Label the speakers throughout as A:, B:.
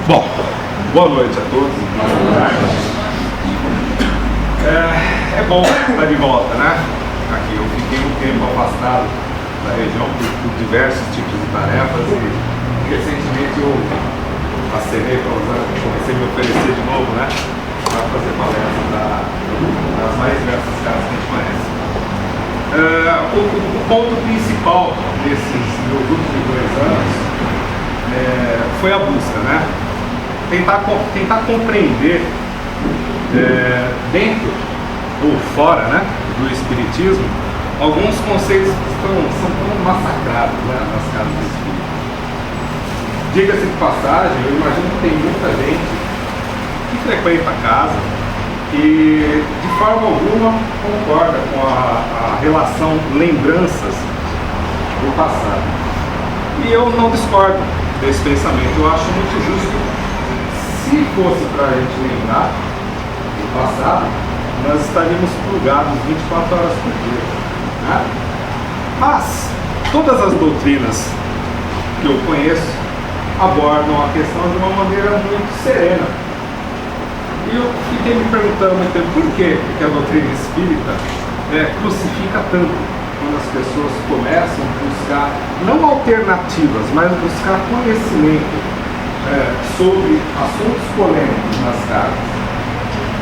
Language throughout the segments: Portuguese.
A: Bom, boa noite a todos. É bom estar de volta, né? Aqui eu fiquei um tempo afastado da região por diversos tipos de tarefas e recentemente eu acenei para usar, comecei a me oferecer de novo, né? Para fazer palestra das mais diversas casas que a gente conhece. O ponto principal desses meus últimos 2 anos foi a busca, né? Tentar compreender dentro ou fora, né, do Espiritismo alguns conceitos que são tão massacrados, né, nas casas do Espírito. Diga-se de passagem, eu imagino que tem muita gente que frequenta a casa e de forma alguma concorda com a relação lembranças do passado. E eu não discordo desse pensamento, eu acho muito justo. Se fosse para a gente lembrar do passado, nós estaríamos plugados 24 horas por dia, né? Mas todas as doutrinas que eu conheço abordam a questão de uma maneira muito serena. E eu fiquei me perguntando muito tempo por que a doutrina espírita crucifica tanto quando as pessoas começam a buscar, não alternativas, mas buscar conhecimento sobre assuntos polêmicos nas casas.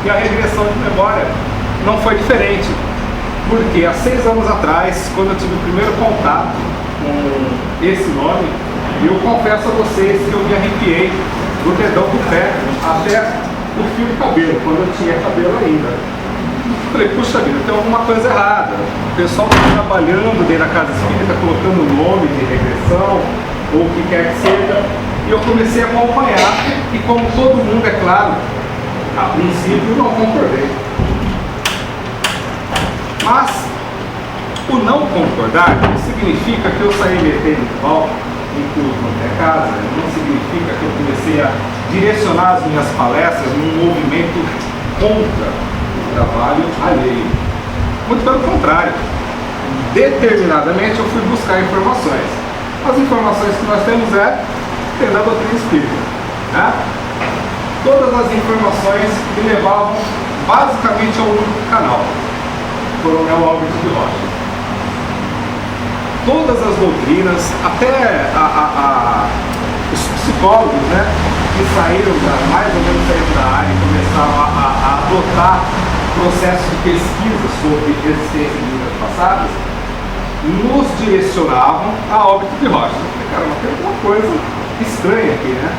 A: E a regressão de memória não foi diferente, porque há 6 anos atrás, quando eu tive o primeiro contato com esse nome, eu confesso a vocês que eu me arrepiei do dedão do pé até o fio de cabelo, quando eu tinha cabelo ainda. Falei, puxa vida, tem alguma coisa errada. O pessoal está trabalhando dentro da casa espírita, colocando nome de regressão, ou o que quer que seja. E eu comecei a acompanhar, e como todo mundo, é claro, a princípio não concordei. Mas o não concordar não significa que eu saí metendo de pau em tudo quanto é casa, não significa que eu comecei a direcionar as minhas palestras num movimento contra o trabalho alheio. Muito pelo contrário, determinadamente eu fui buscar informações. As informações que nós temos dentro da doutrina espírita, né? Todas as informações me levavam basicamente ao único canal, Coronel Albert de Rocha. Todas as doutrinas, até os psicólogos, né, que saíram mais ou menos da área e começaram a adotar processos de pesquisa sobre existência de vidas passadas, nos direcionavam a Albert de Rocha. Eu falei, cara, mas tem alguma coisa estranha aqui, né?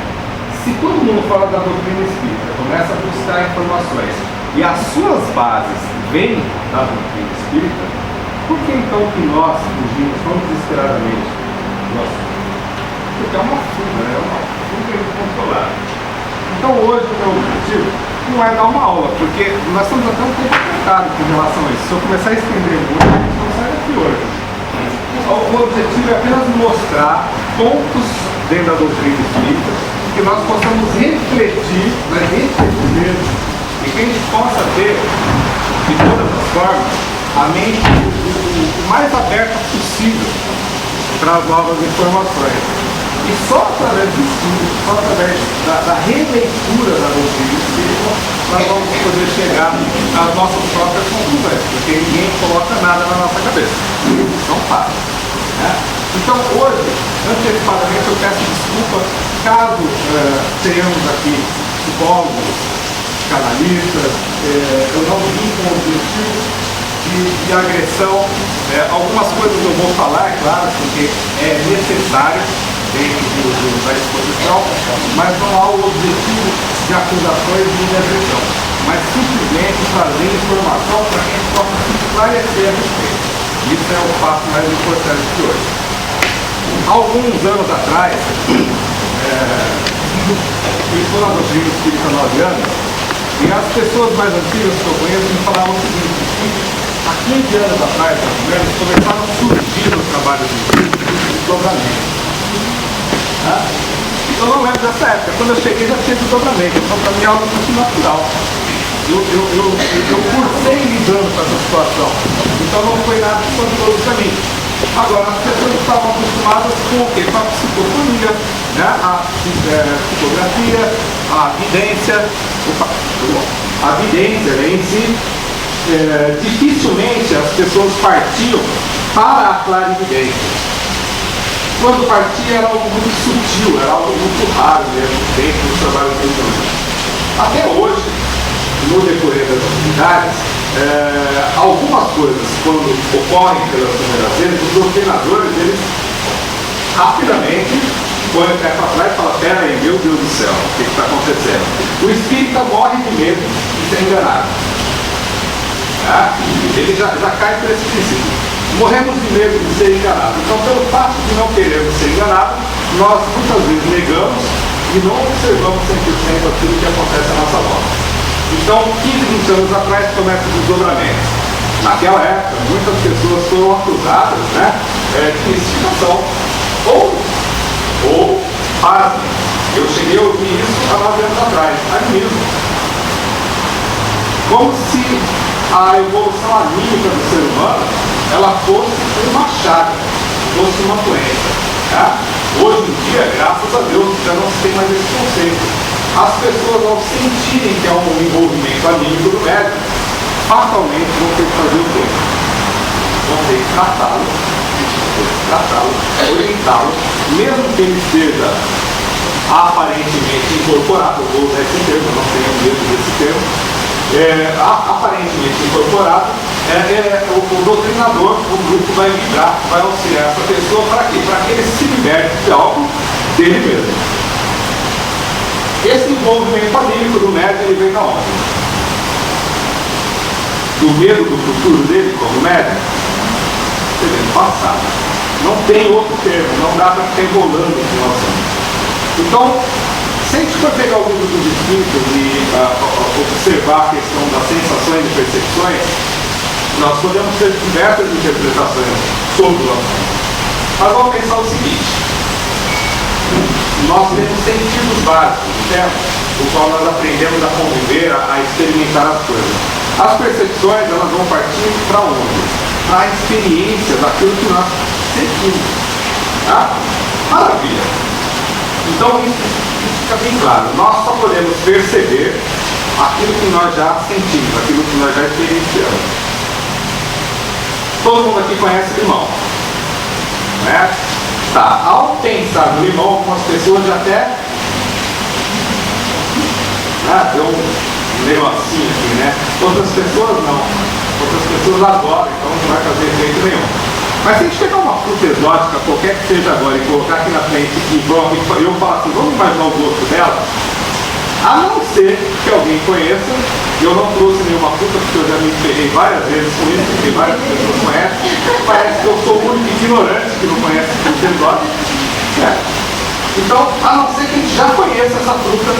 A: Se todo mundo fala da doutrina espírita, começa a buscar informações e as suas bases vêm da doutrina espírita, por que então que nós fugimos tão desesperadamente? Porque é uma fuga, né? É uma fuga incontrolável. Então hoje o meu objetivo não é dar uma aula, porque nós estamos até um pouco apertados com relação a isso. Se eu começar a estender muito, a gente não sai daqui hoje. O objetivo é apenas mostrar pontos dentro da doutrina espírita, que nós possamos refletir, mas refletir mesmo, e que a gente possa ter, de todas as formas, a mente o mais aberta possível para as novas informações. E só através do estudo, só através da releitura da doutrina espírita, nós vamos poder chegar às nossas próprias conclusões, porque ninguém coloca nada na nossa cabeça. Não faz. Né? Então hoje, antecipadamente, eu peço desculpa caso tenhamos aqui psicólogos, canalistas, eu não vim com o objetivo de agressão. Algumas coisas eu vou falar, é claro, porque é necessário dentro da exposição, mas não há o objetivo de acusações e de agressão, mas simplesmente trazer informação para que a gente possa se esclarecer a respeito. Isso é o fato mais importante de hoje. Alguns anos atrás, eu estou na doutrina espírita há 9 anos, e as pessoas mais antigas que eu conheço me falavam o seguinte: há 15 anos atrás, mais ou menos, começaram a surgir no trabalho do espírito os desdobramentos. Eu não lembro dessa época, quando eu cheguei já tinha desdobramento, então para mim é algo muito natural. Eu cursei lidando com essa situação, então não foi nada espantoso para mim. Agora, as pessoas estavam acostumadas com o quê? Com a psicofonia, né? A psicografia, a vidência. A vidência, né, em si, dificilmente as pessoas partiam para a clarividência. Quando partia era algo muito sutil, era algo muito raro mesmo dentro do trabalho do. Até hoje, no decorrer das atividades, algumas coisas, quando ocorrem pelas primeiras vezes, os doutrinadores, eles rapidamente põem o pé para trás e falam: pera aí, meu Deus do céu, o que está acontecendo? O espírita morre de medo de ser enganado. Tá? Ele já cai por esse princípio. Morremos de medo de ser enganado. Então, pelo fato de não querermos ser enganados, nós muitas vezes negamos e não observamos 100% aquilo que acontece à nossa volta. Então, 15, 20 anos atrás começa o desdobramento. Naquela época, muitas pessoas foram acusadas, né, de mistificação. Ou, pasmem, eu cheguei a ouvir isso há 9 anos atrás, ali mesmo. Como se a evolução anímica do ser humano ela fosse uma chaga, fosse uma doença. Tá? Hoje em dia, graças a Deus, já não se tem mais esse conceito. As pessoas, ao sentirem que há um envolvimento anímico do médico, fatalmente vão ter que fazer o quê? Vão ter que tratá-lo, orientá-lo, mesmo que ele esteja aparentemente incorporado, vou usar esse termo, não tenho medo desse termo, aparentemente incorporado, o doutrinador, o grupo vai livrar, vai auxiliar essa pessoa para quê? Para que ele se liberte de algo dele mesmo. Esse envolvimento anímico do médium, ele vem da onde? Do medo do futuro dele como médium? Ele vem do passado. Não tem outro termo, não dá para ficar enrolando esse nosso. Então, se a gente for pegar o livro dos Espíritos e observar a questão das sensações e percepções, nós podemos ter diversas interpretações sobre o assunto. Mas vamos pensar o seguinte: nós temos sentidos básicos, certo? O qual nós aprendemos a conviver, a experimentar as coisas. As percepções, elas vão partir para onde? Para a experiência daquilo que nós sentimos. Tá? Maravilha! Então, isso fica bem claro. Nós só podemos perceber aquilo que nós já sentimos, aquilo que nós já experienciamos. Todo mundo aqui conhece limão, né? Tá. Ao pensar no limão, algumas pessoas já até deu um negocinho aqui, né? Outras pessoas não. Outras pessoas adoram, então não vai fazer efeito nenhum. Mas se a gente pegar uma fruta exótica, qualquer que seja agora, e colocar aqui na frente e eu falar assim, vamos imaginar o gosto dela, a não ser que alguém conheça. Eu não trouxe nenhuma fruta porque eu já me ferrei várias vezes com isso, porque várias pessoas conhecem. Parece que eu sou o único ignorante que não conhece fruta exótica. Então, a não ser que a gente já conheça essa fruta,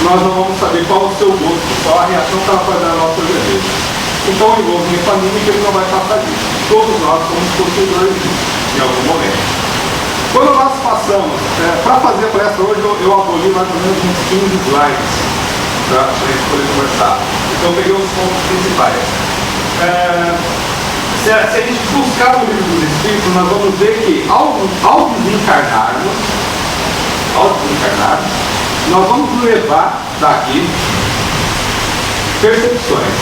A: nós não vamos saber qual o seu gosto, qual a reação que ela faz na nossa organismo. Então, o envolvimento anímico ele não vai passar disso. Todos nós somos possuidores disso, em algum momento. Quando nós passamos, para fazer a palestra hoje, eu aboli mais ou menos uns 15 slides para a gente poder conversar. Então, eu peguei os pontos principais. Se a gente buscar no livro dos Espíritos, nós vamos ver que ao desencarnarmos, nós vamos levar daqui percepções,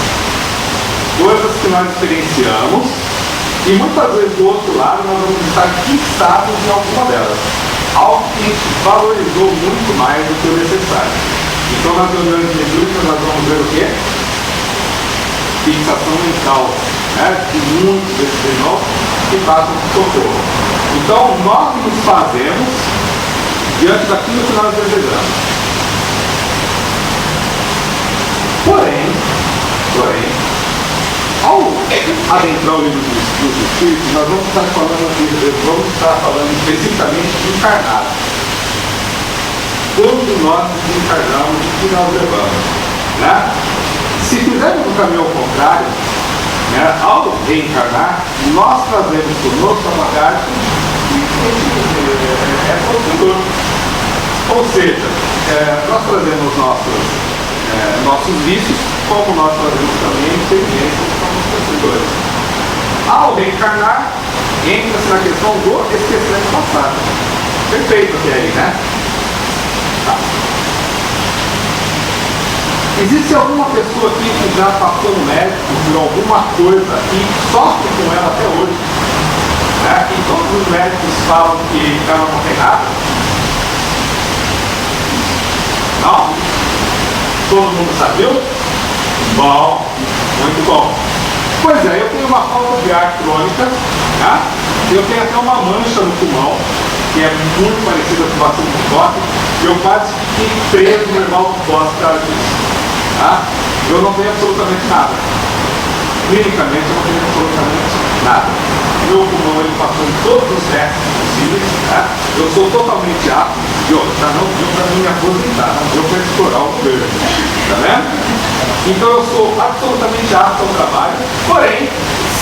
A: coisas que nós experienciamos, e muitas vezes do outro lado nós vamos estar fixados em alguma delas, algo que a gente valorizou muito mais do que o necessário. Então, nas reuniões mediúnicas nós vamos ver o quê? Fixação mental, né? De muitos desses irmãos que passam por socorro. Então, nós nos fazemos diante daquilo que nós desejamos. Porém, ao adentrar o livro dos Espíritos, nós vamos estar falando especificamente de encarnar. Quando nós desencarnamos, o que nós levamos? Né? Se fizermos o caminho ao contrário, né, ao reencarnar, nós trazemos conosco a bagagem e possuidor. Ou seja, nós trazemos nossos vícios, como nós trazemos também experiências como possuidores. ao reencarnar, entra-se na questão do esquecimento passado. Perfeito até aí, né? Tá. Existe alguma pessoa aqui que já passou no médico por alguma coisa e sofre com ela até hoje? Né? E todos os médicos falam que ela não tem nada? Não? Todo mundo sabia? Bom, muito bom. Pois é, eu tenho uma falta de ar crônica, tá? Eu tenho até uma mancha no pulmão, que é muito parecida com bastante de toque. Eu quase fiquei preso no normal do tosse por causa disso. Tá? Eu não tenho absolutamente nada. Clinicamente eu não tenho absolutamente nada. Meu pulmão ele passou em todos os testes possíveis. Tá? Eu sou totalmente apto. E ó, já não deu para me aposentar, não deu para explorar o verde. Tá vendo? Então eu sou absolutamente apto ao trabalho. Porém,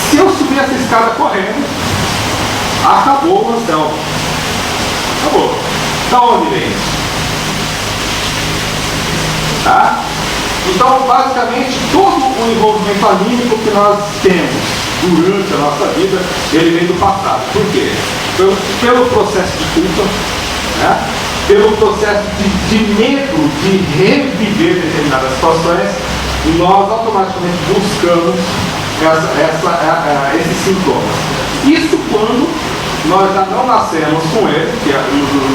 A: se eu subir essa escada correndo, acabou o Marcel. Acabou. Da onde vem isso? Tá? Então, basicamente, todo o envolvimento anímico que nós temos durante a nossa vida, ele vem do passado. Por quê? Pelo processo de culpa, né? Pelo processo de medo de reviver determinadas situações, nós automaticamente buscamos esses sintomas. Isso quando nós já não nascemos com ele, que é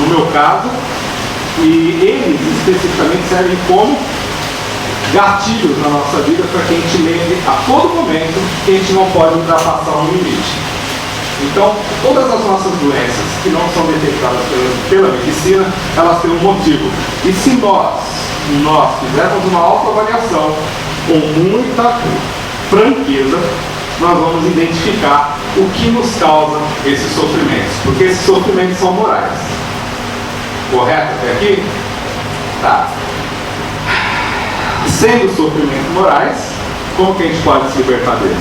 A: no meu caso, e eles especificamente servem como gatilhos na nossa vida para que a gente lembre a todo momento que a gente não pode ultrapassar um limite. Então, todas as nossas doenças que não são detectadas pela medicina, elas têm um motivo. E se nós fizermos uma autoavaliação com muita franqueza, nós vamos identificar o que nos causa esses sofrimentos. Porque esses sofrimentos são morais. Correto até aqui? Tá. Sendo sofrimentos morais, como que a gente pode se libertar dele?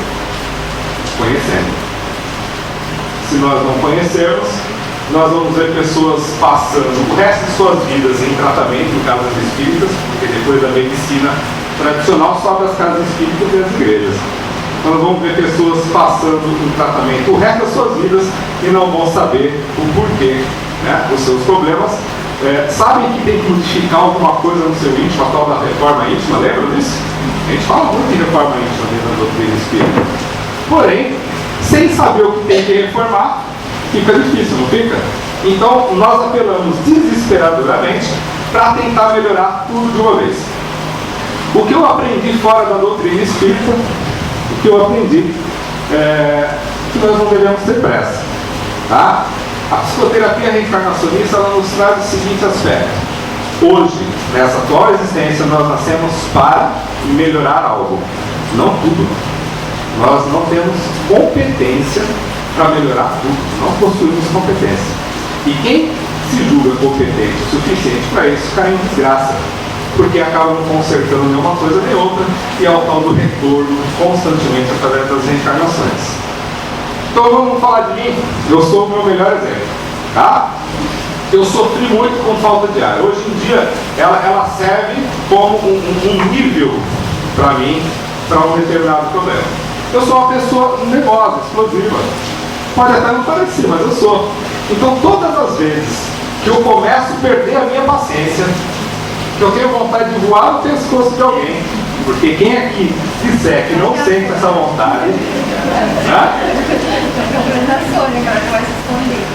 A: Conhecendo. Se nós não conhecermos, nós vamos ver pessoas passando o resto de suas vidas em tratamento em casas espíritas, porque depois da medicina tradicional sobra as casas espíritas e as igrejas. Nós vamos ver pessoas passando em tratamento o resto das suas vidas e não vão saber o porquê, né, dos seus problemas. Sabem que tem que modificar alguma coisa no seu íntimo, a tal da reforma íntima, lembra disso? A gente fala muito de reforma íntima dentro da doutrina espírita. Porém, sem saber o que tem que reformar, fica difícil, não fica? Então, nós apelamos desesperadoramente para tentar melhorar tudo de uma vez. O que eu aprendi fora da doutrina espírita, o que eu aprendi é que nós não devemos ter pressa. Tá? A psicoterapia reencarnacionista ela nos traz o seguinte aspecto. Hoje, nessa atual existência, nós nascemos para melhorar algo. Não tudo. Nós não temos competência para melhorar tudo. Não possuímos competência. E quem se julga competente o suficiente para isso cai em desgraça. Porque acaba não consertando nenhuma coisa nem outra e é o tal do retorno constantemente através das reencarnações. Então vamos falar de mim. Eu sou o meu melhor exemplo, tá? Eu sofri muito com falta de ar. Hoje em dia ela serve como um nível para mim, para um determinado problema. Eu sou uma pessoa nervosa, explosiva. Pode até não parecer, mas eu sou. Então todas as vezes que eu começo a perder a minha paciência, que eu tenho vontade de voar no pescoço de alguém, porque quem aqui disser que não sente essa vontade, né?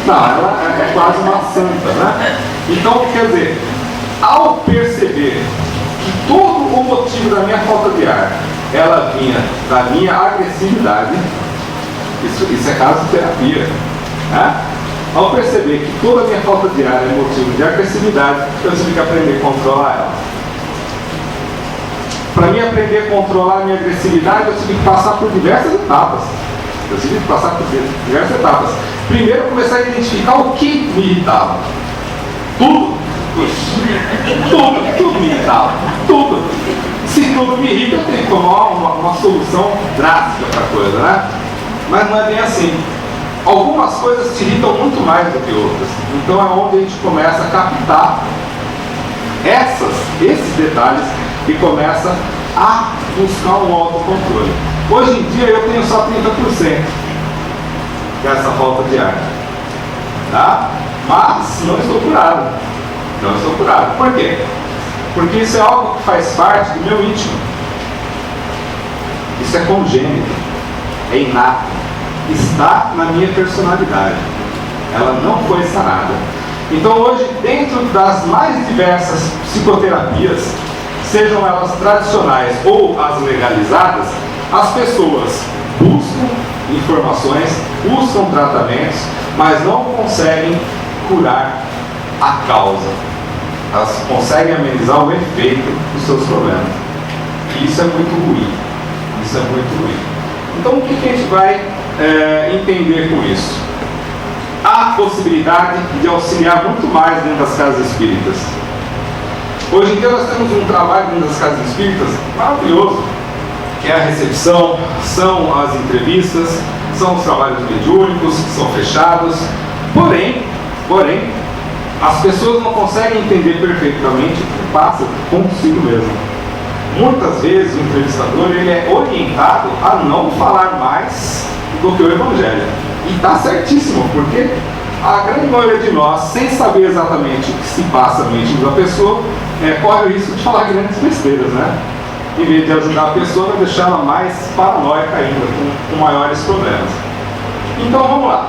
A: Não, ela é quase uma santa, né? Então, quer dizer, ao perceber que todo o motivo da minha falta de ar, ela vinha da minha agressividade, isso é caso de terapia, né? Ao perceber que toda a minha falta de ar é motivo de agressividade, eu tive que aprender a controlar ela. Para mim aprender a controlar a minha agressividade, eu tive que passar por diversas etapas. Primeiro, começar a identificar o que me irritava. Tudo me irritava. Tudo. Se tudo me irrita, eu tenho que tomar uma solução drástica para a coisa, né? Mas não é bem assim. Algumas coisas te irritam muito mais do que outras. Então é onde a gente começa a captar esses detalhes e começa a buscar um autocontrole. Hoje em dia eu tenho só 30%. dessa falta de ar. Tá? Mas não estou curado. Não estou curado. Por quê? Porque isso é algo que faz parte do meu íntimo. Isso é congênito, é inato, está na minha personalidade. Ela não foi sanada. Então hoje, dentro das mais diversas psicoterapias, sejam elas tradicionais ou as legalizadas, as pessoas buscam informações, buscam tratamentos, mas não conseguem curar a causa. Elas conseguem amenizar o efeito dos seus problemas. E isso é muito ruim. Isso é muito ruim. Então o que a gente vai entender com isso? Há possibilidade de auxiliar muito mais dentro das casas espíritas. Hoje em dia nós temos um trabalho dentro das casas espíritas maravilhoso, que é a recepção, são as entrevistas, são os trabalhos mediúnicos, que são fechados. Porém, as pessoas não conseguem entender perfeitamente o que passa consigo mesmo. Muitas vezes o entrevistador ele é orientado a não falar mais do que o Evangelho. E está certíssimo, porque a grande maioria de nós, sem saber exatamente o que se passa no íntimo da pessoa, corre o risco de falar grandes besteiras, né? Em vez de ajudar a pessoa, vai deixar ela mais paranoica ainda, com maiores problemas. Então vamos lá.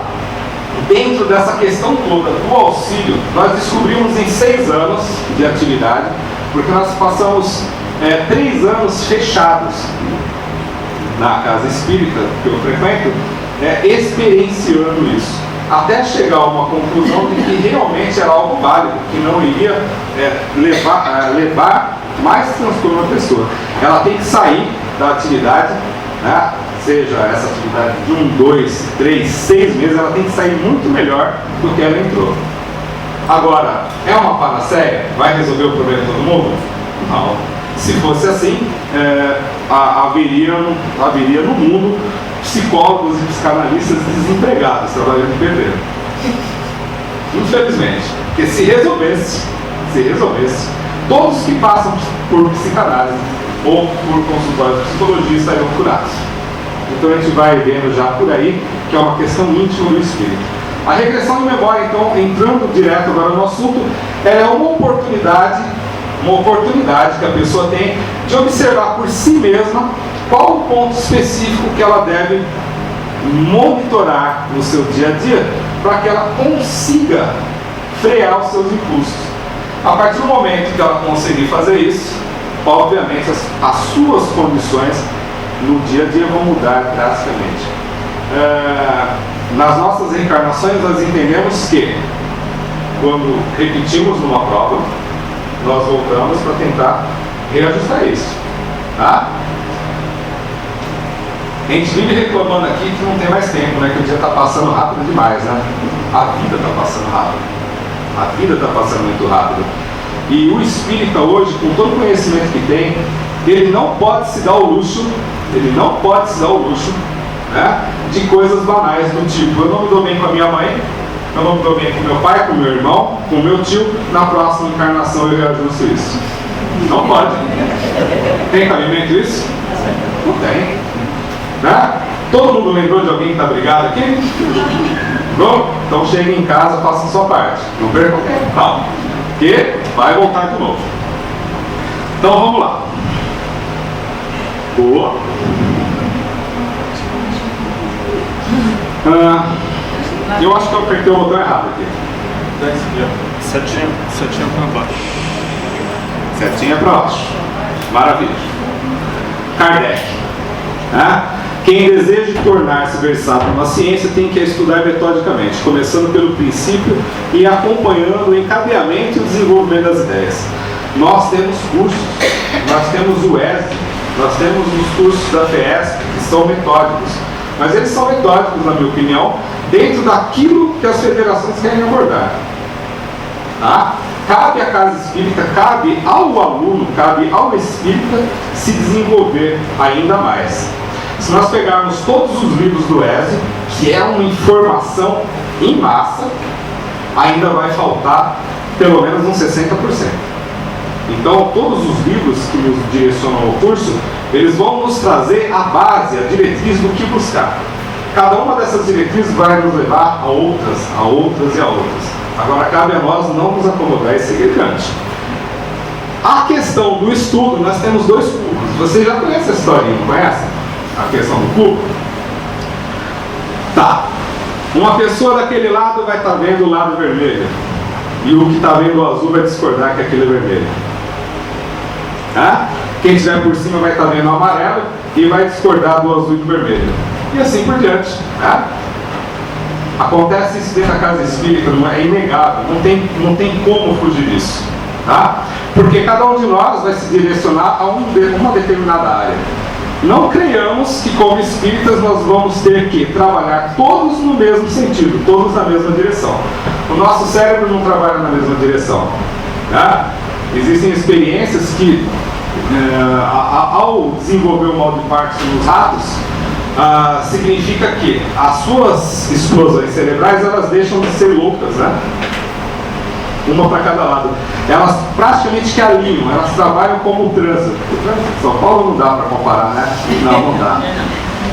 A: Dentro dessa questão toda do auxílio, nós descobrimos em 6 anos de atividade, porque nós passamos 3 anos fechados na casa espírita que eu frequento, experienciando isso, até chegar a uma conclusão de que realmente era algo válido, que não iria levar mais transtorno à pessoa. Ela tem que sair da atividade, né? Seja essa atividade de 1, 2, 3, 6 meses, ela tem que sair muito melhor do que ela entrou. Agora, é uma panaceia? Vai resolver o problema de todo mundo? Não. Se fosse assim, haveria no mundo psicólogos e psicanalistas desempregados trabalhando em pedreiro. Infelizmente. Porque se resolvesse, todos que passam por psicanálise ou por consultório de psicologia estariam curados. Então a gente vai vendo já por aí que é uma questão íntima do espírito. A regressão de memória, então, entrando direto agora no assunto, ela é uma oportunidade que a pessoa tem de observar por si mesma qual o ponto específico que ela deve monitorar no seu dia a dia para que ela consiga frear os seus impulsos. A partir do momento que ela conseguir fazer isso, obviamente as suas condições no dia a dia vão mudar drasticamente. Nas nossas reencarnações nós entendemos que quando repetimos numa prova, nós voltamos para tentar reajustar isso, tá? A gente vive reclamando aqui que não tem mais tempo, né? Que o dia está passando rápido demais, né? A vida está passando rápido. A vida está passando muito rápido. E o espírita hoje, com todo o conhecimento que tem, ele não pode se dar o luxo, né, de coisas banais do tipo: eu não me dou bem com a minha mãe, eu não me dou bem com meu pai, com meu irmão, com meu tio, na próxima encarnação eu reajusto isso. Não pode. Tem cabimento isso? Não tem. Né? Todo mundo lembrou de alguém que está brigado aqui? Pronto? Então chegue em casa, faça a sua parte. Não perca o tempo. Calma. Que vai voltar de novo. Então vamos lá. Boa. Eu acho que eu apertei o botão errado aqui.
B: Setinha para baixo.
A: Setinha para baixo. Maravilha. Kardec. Quem deseja tornar-se versátil na ciência tem que estudar metodicamente, começando pelo princípio e acompanhando o encadeamento e o desenvolvimento das ideias. Nós temos cursos, nós temos o ESD, nós temos os cursos da FESP, que são metódicos. Mas eles são metódicos, na minha opinião, dentro daquilo que as federações querem abordar. Tá? Cabe à casa espírita, cabe ao aluno, cabe ao espírita se desenvolver ainda mais. Se nós pegarmos todos os livros do ESE, que é uma informação em massa, ainda vai faltar pelo menos uns 60%. Então, todos os livros que nos direcionam ao curso, eles vão nos trazer a base, a diretriz do que buscar. cada uma dessas diretrizes vai nos levar a outras e a outras. Agora cabe a nós não nos acomodar e seguir adiante. A questão do estudo, nós temos dois cubos. Você já conhece essa historinha, não conhece? A questão do cubo? Tá. Uma pessoa daquele lado vai estar vendo o lado vermelho. E o que está vendo o azul vai discordar que aquele é vermelho. Tá? Quem estiver por cima vai estar vendo o amarelo e vai discordar do azul e do vermelho. E assim por diante. Tá? Acontece isso dentro da casa espírita, não é inegável, não tem como fugir disso. Tá? Porque cada um de nós vai se direcionar a uma determinada área. Não creiamos que como espíritas nós vamos ter que trabalhar todos no mesmo sentido, todos na mesma direção. O nosso cérebro não trabalha na mesma direção. Tá? Existem experiências que, ao desenvolver o mal de Parkinson nos ratos, significa que as suas explosões cerebrais elas deixam de ser loucas, né? Uma para cada lado. Elas praticamente que alinham, elas trabalham como o trânsito. O trânsito de São Paulo não dá para comparar, né? Não dá.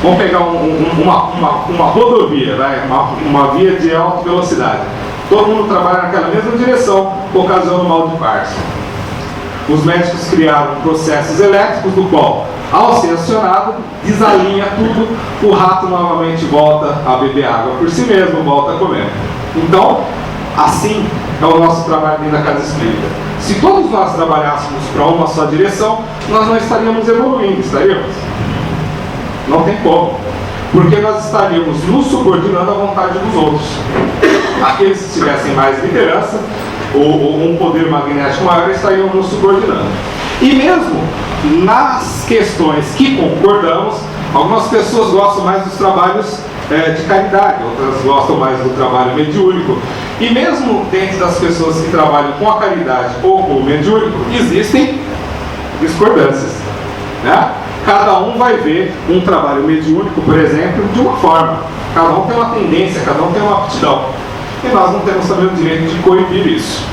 A: Vamos pegar uma rodovia, uma via de alta velocidade. Todo mundo trabalha naquela mesma direção, ocasionando mal de Parkinson. Os médicos criaram processos elétricos do qual, ao ser acionado, desalinha tudo, o rato novamente volta a beber água por si mesmo, volta a comer. Então, assim é o nosso trabalho dentro da casa espírita. Se todos nós trabalhássemos para uma só direção, nós não estaríamos evoluindo, estaríamos? Não tem como. Porque nós estaríamos nos subordinando à vontade dos outros. Aqueles que tivessem mais liderança ou um poder magnético maior estariam nos subordinando. E mesmo nas questões que concordamos, algumas pessoas gostam mais dos trabalhos de caridade, outras gostam mais do trabalho mediúnico. E mesmo dentro das pessoas que trabalham com a caridade ou com o mediúnico, existem discordâncias, né? Cada um vai ver um trabalho mediúnico, por exemplo, de uma forma. Cada um tem uma tendência, cada um tem uma aptidão. E nós não temos também o direito de coibir isso.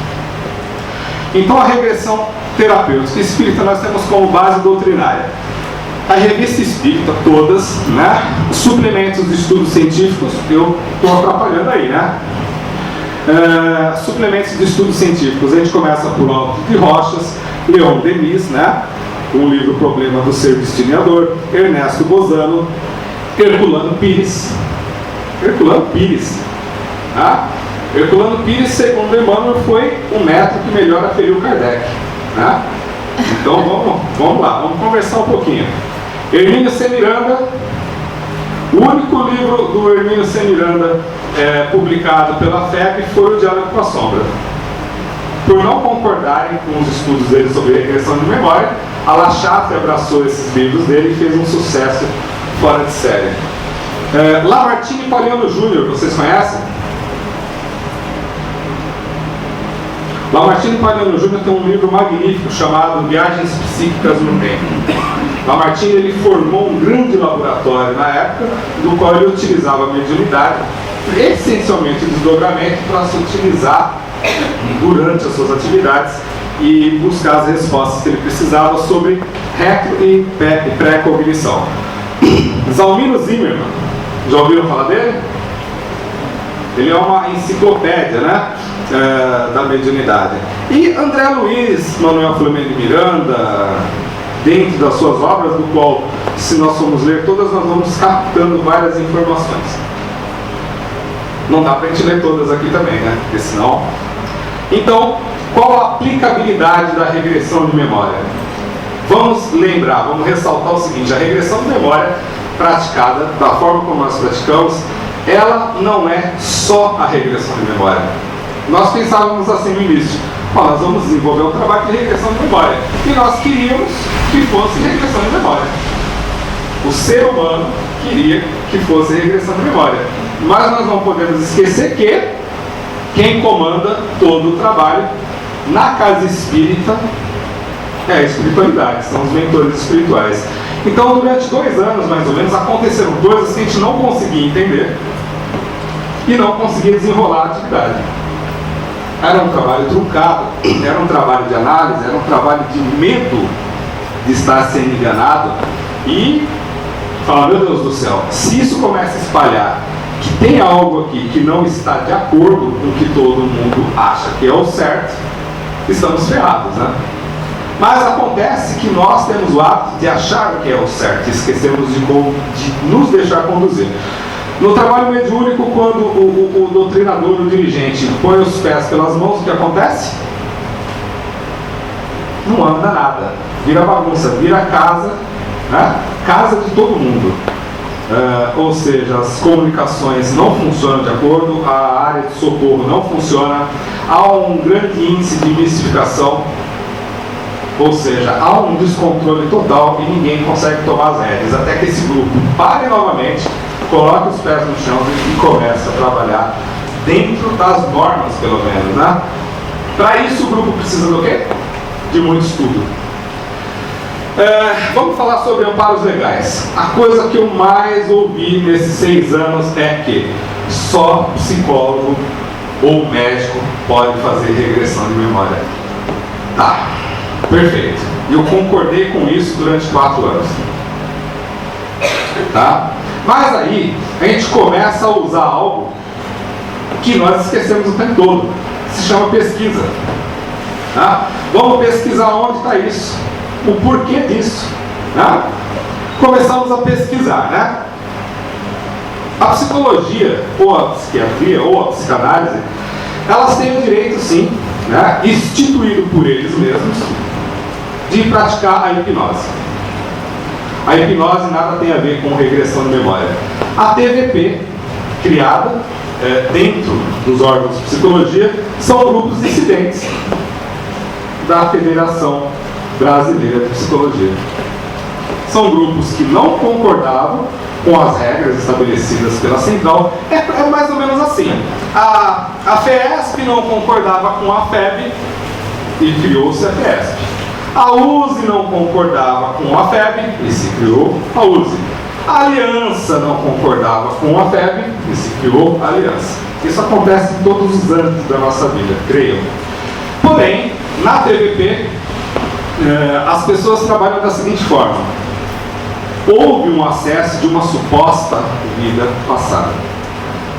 A: Então a regressão terapêutica espírita nós temos como base doutrinária a revista espírita, todas, né? Suplementos de estudos científicos, eu estou atrapalhando aí, né? Suplementos de estudos científicos, a gente começa por Alto de Rochas, Leon Denis, né? O livro Problema do Ser Destiniador, Ernesto Bozano, Herculano Pires. Tá? Herculano Pires, segundo Emmanuel, foi o método que melhor aferiu Kardec. Né? Então vamos lá, vamos conversar um pouquinho. Hermínio C. Miranda, o único livro do Hermínio C. Miranda publicado pela FEB foi o Diálogo com a Sombra. Por não concordarem com os estudos dele sobre regressão de memória, a La Chatre abraçou esses livros dele e fez um sucesso fora de série. Lamartine e Pauliano Júnior, vocês conhecem? Lamartine e Pauliano Júnior tem um livro magnífico chamado Viagens Psíquicas no Tempo. Lamartine ele formou um grande laboratório na época, do qual ele utilizava a mediunidade, essencialmente o desdobramento, para se utilizar durante as suas atividades e buscar as respostas que ele precisava sobre retro e pré-cognição. Zalmiro Zimmermann, já ouviram falar dele? Ele é uma enciclopédia, né, da mediunidade. E André Luiz, Manuel Filomeno de Miranda, dentro das suas obras, do qual, se nós formos ler todas, nós vamos captando várias informações. Não dá para a gente ler todas aqui também, né? Porque senão... Então, qual a aplicabilidade da regressão de memória? Vamos lembrar, vamos ressaltar o seguinte: a regressão de memória praticada, da forma como nós praticamos, ela não é só a regressão de memória. Nós pensávamos assim no início: nós vamos desenvolver um trabalho de regressão de memória. E nós queríamos que fosse regressão de memória. O ser humano queria que fosse regressão de memória. Mas nós não podemos esquecer que quem comanda todo o trabalho na casa espírita é a espiritualidade, são os mentores espirituais. Então, durante 2 anos, mais ou menos, aconteceram coisas que a gente não conseguia entender e não conseguia desenrolar a atividade. Era um trabalho truncado, era um trabalho de análise, era um trabalho de medo de estar sendo enganado, e fala, meu Deus do céu, se isso começa a espalhar que tem algo aqui que não está de acordo com o que todo mundo acha que é o certo, estamos ferrados, né? Mas acontece que nós temos o hábito de achar o que é o certo e esquecemos de nos deixar conduzir. No trabalho mediúnico, quando o doutrinador, o dirigente, põe os pés pelas mãos, o que acontece? Não anda nada. Vira bagunça, vira casa, né? Casa de todo mundo. Ou seja, as comunicações não funcionam de acordo, a área de socorro não funciona, há um grande índice de mistificação, ou seja, há um descontrole total e ninguém consegue tomar as rédeas, até que esse grupo pare novamente, coloque os pés no chão e comece a trabalhar dentro das normas, pelo menos, né? Para isso o grupo precisa do quê? De muito estudo. Vamos falar sobre amparos legais. A coisa que eu mais ouvi nesses 6 anos é que só psicólogo ou médico pode fazer regressão de memória. Tá, perfeito. Eu concordei com isso durante 4 anos. Tá? Mas aí a gente começa a usar algo que nós esquecemos o tempo todo. Se chama pesquisa. Tá? Vamos pesquisar onde está isso. O porquê disso, né? Começamos a pesquisar, né? A psicologia, ou a psiquiatria, ou a psicanálise, elas têm o direito, sim, né, instituído por eles mesmos, de praticar a hipnose. A hipnose nada tem a ver com regressão de memória. A TVP, criada dentro dos órgãos de psicologia, são grupos dissidentes da Federação Brasileira de Psicologia. São grupos que não concordavam com as regras estabelecidas pela Central. É mais ou menos assim. A FESP não concordava com a FEB e criou-se a FESP. A USE não concordava com a FEB e se criou a USE. A Aliança não concordava com a FEB e se criou a Aliança. Isso acontece em todos os âmbitos da nossa vida, creio. Porém, na TVP, as pessoas trabalham da seguinte forma: houve um acesso de uma suposta vida passada.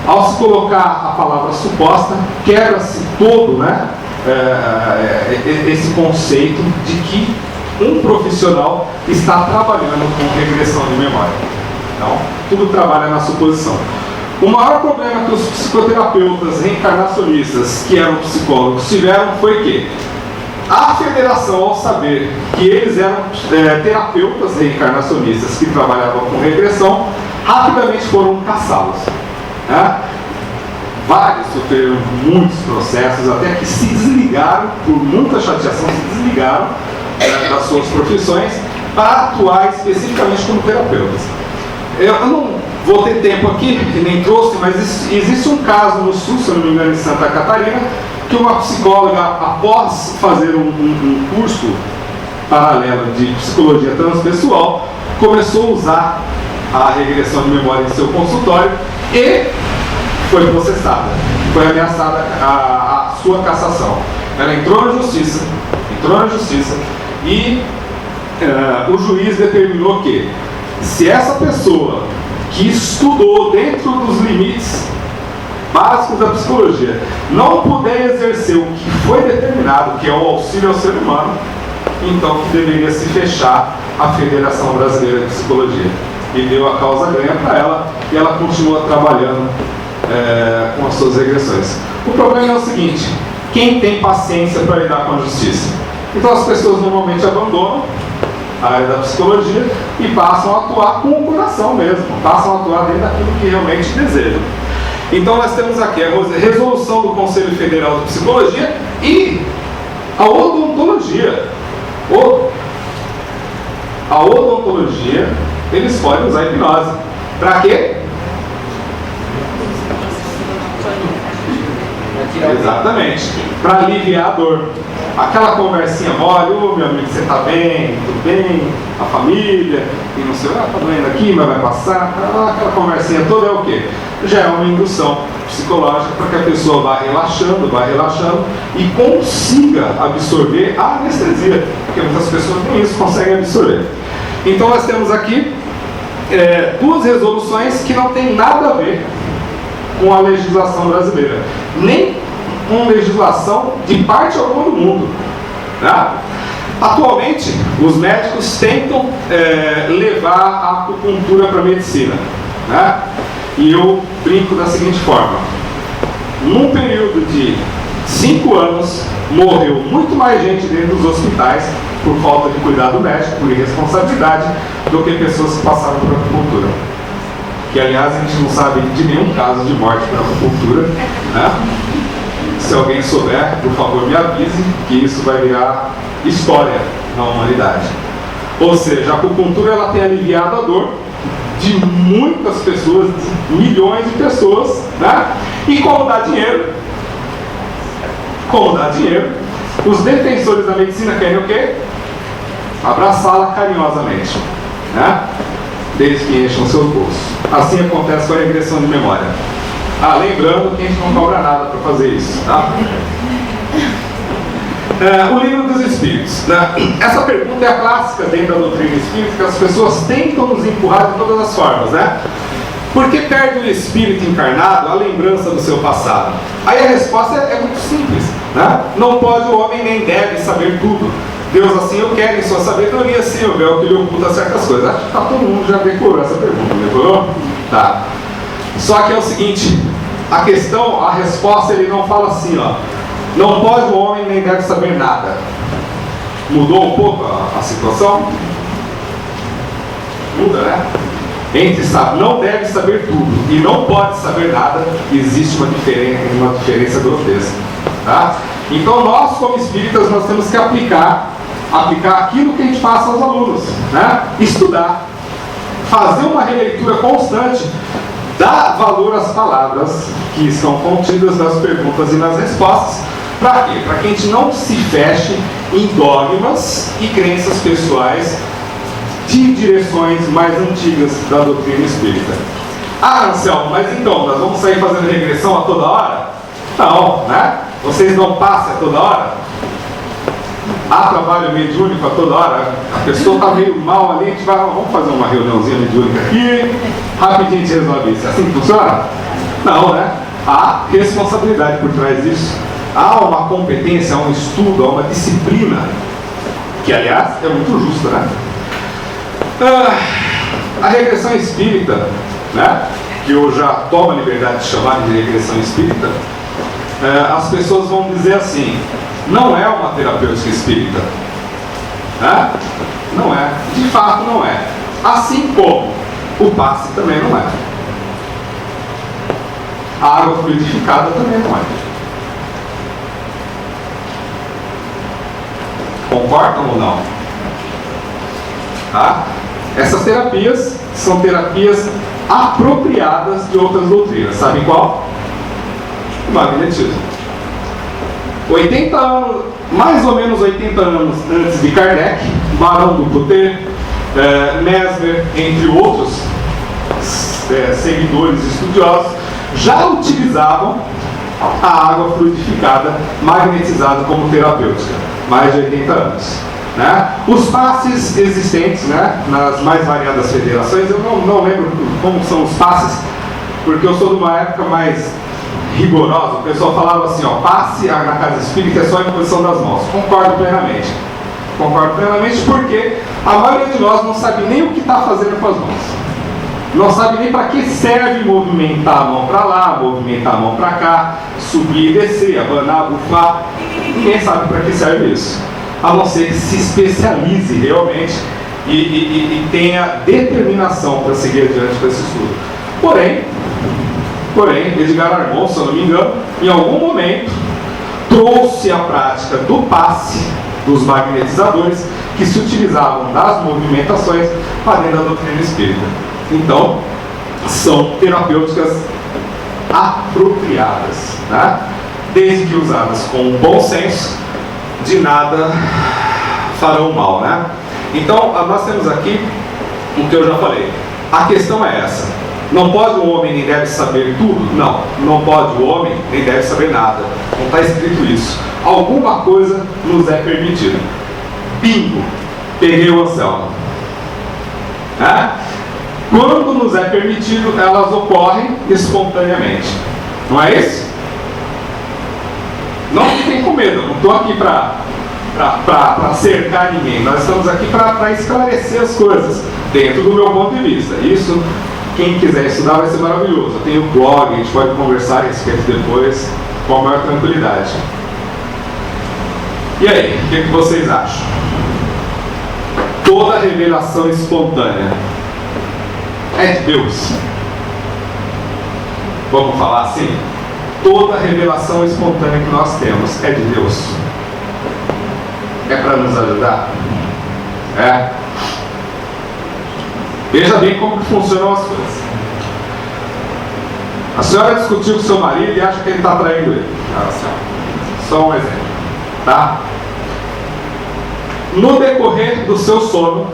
A: Ao se colocar a palavra suposta, quebra-se todo, né, esse conceito de que um profissional está trabalhando com regressão de memória. Então, tudo trabalha na suposição. O maior problema que os psicoterapeutas reencarnacionistas, que eram psicólogos, tiveram foi que a federação, ao saber que eles eram terapeutas reencarnacionistas que trabalhavam com regressão, rapidamente foram caçá-los. Né? Vários sofreram muitos processos, até que se desligaram, por muita chateação, se desligaram das suas profissões para atuar especificamente como terapeutas. Eu não vou ter tempo aqui, nem trouxe, mas existe um caso no Sul, se eu não me engano, em Santa Catarina, que uma psicóloga, após fazer um curso paralelo de psicologia transpessoal, começou a usar a regressão de memória em seu consultório e foi processada, foi ameaçada a sua cassação. Ela entrou na justiça e o juiz determinou que, se essa pessoa que estudou dentro dos limites básicos da psicologia não puder exercer o que foi determinado, que é o auxílio ao ser humano, então que deveria se fechar a Federação Brasileira de Psicologia. E deu a causa ganha para ela e ela continua trabalhando com as suas regressões. O problema é o seguinte: quem tem paciência para lidar com a justiça? Então as pessoas normalmente abandonam a área da psicologia e passam a atuar com o coração mesmo, passam a atuar dentro daquilo que realmente desejam. Então nós temos aqui a resolução do Conselho Federal de Psicologia e a odontologia. A odontologia, eles podem usar a hipnose. Para quê? Exatamente, para aliviar a dor. Aquela conversinha mole: ô meu amigo, você está bem? Tudo bem? A família? E não sei, está doendo aqui, mas vai passar. Aquela conversinha toda é o quê? Já é uma indução psicológica para que a pessoa vá relaxando e consiga absorver a anestesia, porque muitas pessoas com isso conseguem absorver. Então nós temos aqui duas resoluções que não tem nada a ver com a legislação brasileira, nem com legislação de parte alguma do mundo, né? Atualmente, os médicos tentam levar a acupuntura para a medicina, né? E eu brinco da seguinte forma: num período de 5 anos, morreu muito mais gente dentro dos hospitais por falta de cuidado médico, por irresponsabilidade, do que pessoas que passaram por acupuntura. Que, aliás, a gente não sabe de nenhum caso de morte por acupuntura, né? Se alguém souber, por favor, me avise, que isso vai virar história na humanidade. Ou seja, a acupuntura ela tem aliviado a dor de muitas pessoas, de milhões de pessoas, né? E como dá dinheiro, os defensores da medicina querem o quê? Abraçá-la carinhosamente, né? Desde que encham seus bolsos. Assim acontece com a regressão de memória. Lembrando que a gente não cobra nada para fazer isso, tá? O livro dos Espíritos, né? Essa pergunta é a clássica dentro da doutrina espírita, que as pessoas tentam nos empurrar de todas as formas, né? Por que perde o espírito encarnado a lembrança do seu passado? Aí a resposta é muito simples, né? Não pode o homem nem deve saber tudo. Deus assim o quer, em sua sabedoria, sim, o véu que lhe oculta certas coisas. Acho que todo mundo já decorou essa pergunta, decorou? Tá. Só que é o seguinte, a resposta ele não fala assim, ó. Não pode o homem nem deve saber nada. Mudou um pouco a situação? Muda, né? Entre sabe, não deve saber tudo e não pode saber nada, existe uma diferença grotesca, tá? Então nós, como espíritas, nós temos que aplicar aquilo que a gente passa aos alunos, né? Estudar, fazer uma releitura constante, dar valor às palavras que estão contidas nas perguntas e nas respostas. Para quê? Para que a gente não se feche em dogmas e crenças pessoais de direções mais antigas da doutrina espírita. Anselmo, mas então, nós vamos sair fazendo regressão a toda hora? Não, né? Vocês não passam a toda hora? Há trabalho mediúnico a toda hora? A pessoa está meio mal ali, a gente vai, vamos fazer uma reuniãozinha mediúnica aqui, rapidinho a gente resolve isso. Assim que funciona? Não, né? Há responsabilidade por trás disso. Há uma competência, há um estudo, há uma disciplina, que aliás é muito justa, né? A regressão espírita, né, que eu já tomo a liberdade de chamar de regressão espírita, as pessoas vão dizer assim: não é uma terapêutica espírita, né? Não é, de fato não é. Assim como o passe também não é, a água fluidificada também não é. Concordam ou não? Tá? Essas terapias são terapias apropriadas de outras doutrinas. Sabe qual? O magnetismo. 80 anos, mais ou menos 80 anos antes de Kardec, Barão do Coté, Mesmer, entre outros seguidores estudiosos, já utilizavam a água fluidificada, magnetizada como terapêutica. Mais de 80 anos. Né? Os passes existentes, né, nas mais variadas federações, eu não lembro como são os passes, porque eu sou de uma época mais rigorosa. O pessoal falava assim, ó, passe na casa espírita é só a imposição das mãos. Concordo plenamente porque a maioria de nós não sabe nem o que está fazendo com as mãos. Não sabe nem para que serve movimentar a mão para lá, movimentar a mão para cá, subir e descer, abanar, bufar. Ninguém sabe para que serve isso, a não ser que se especialize realmente e tenha determinação para seguir adiante com esse estudo. Porém, Edgar Armon, se eu não me engano, em algum momento trouxe a prática do passe dos magnetizadores que se utilizavam das movimentações para dentro da doutrina espírita. Então, são terapêuticas apropriadas, né? Desde que usadas com bom senso, de nada farão mal, né? Então, nós temos aqui o que eu já falei. A questão é essa: não pode o homem nem deve saber tudo? Não pode o homem nem deve saber nada. Não está escrito isso. Alguma coisa nos é permitida. Bingo! Peguei o Anselmo. quando nos é permitido, elas ocorrem espontaneamente. Não é isso? Não fiquem com medo, eu não estou aqui para cercar ninguém. Nós estamos aqui para esclarecer as coisas dentro do meu ponto de vista. Isso, quem quiser estudar, vai ser maravilhoso. Eu tenho blog, a gente pode conversar a respeito depois com a maior tranquilidade. E aí, o que vocês acham? Toda revelação espontânea é de Deus? Vamos falar assim? Toda revelação espontânea que nós temos é de Deus? É para nos ajudar? É? Veja bem como funcionam as coisas. A senhora discutiu com seu marido e acha que ele está traindo ele. Só um exemplo, tá? No decorrer do seu sono,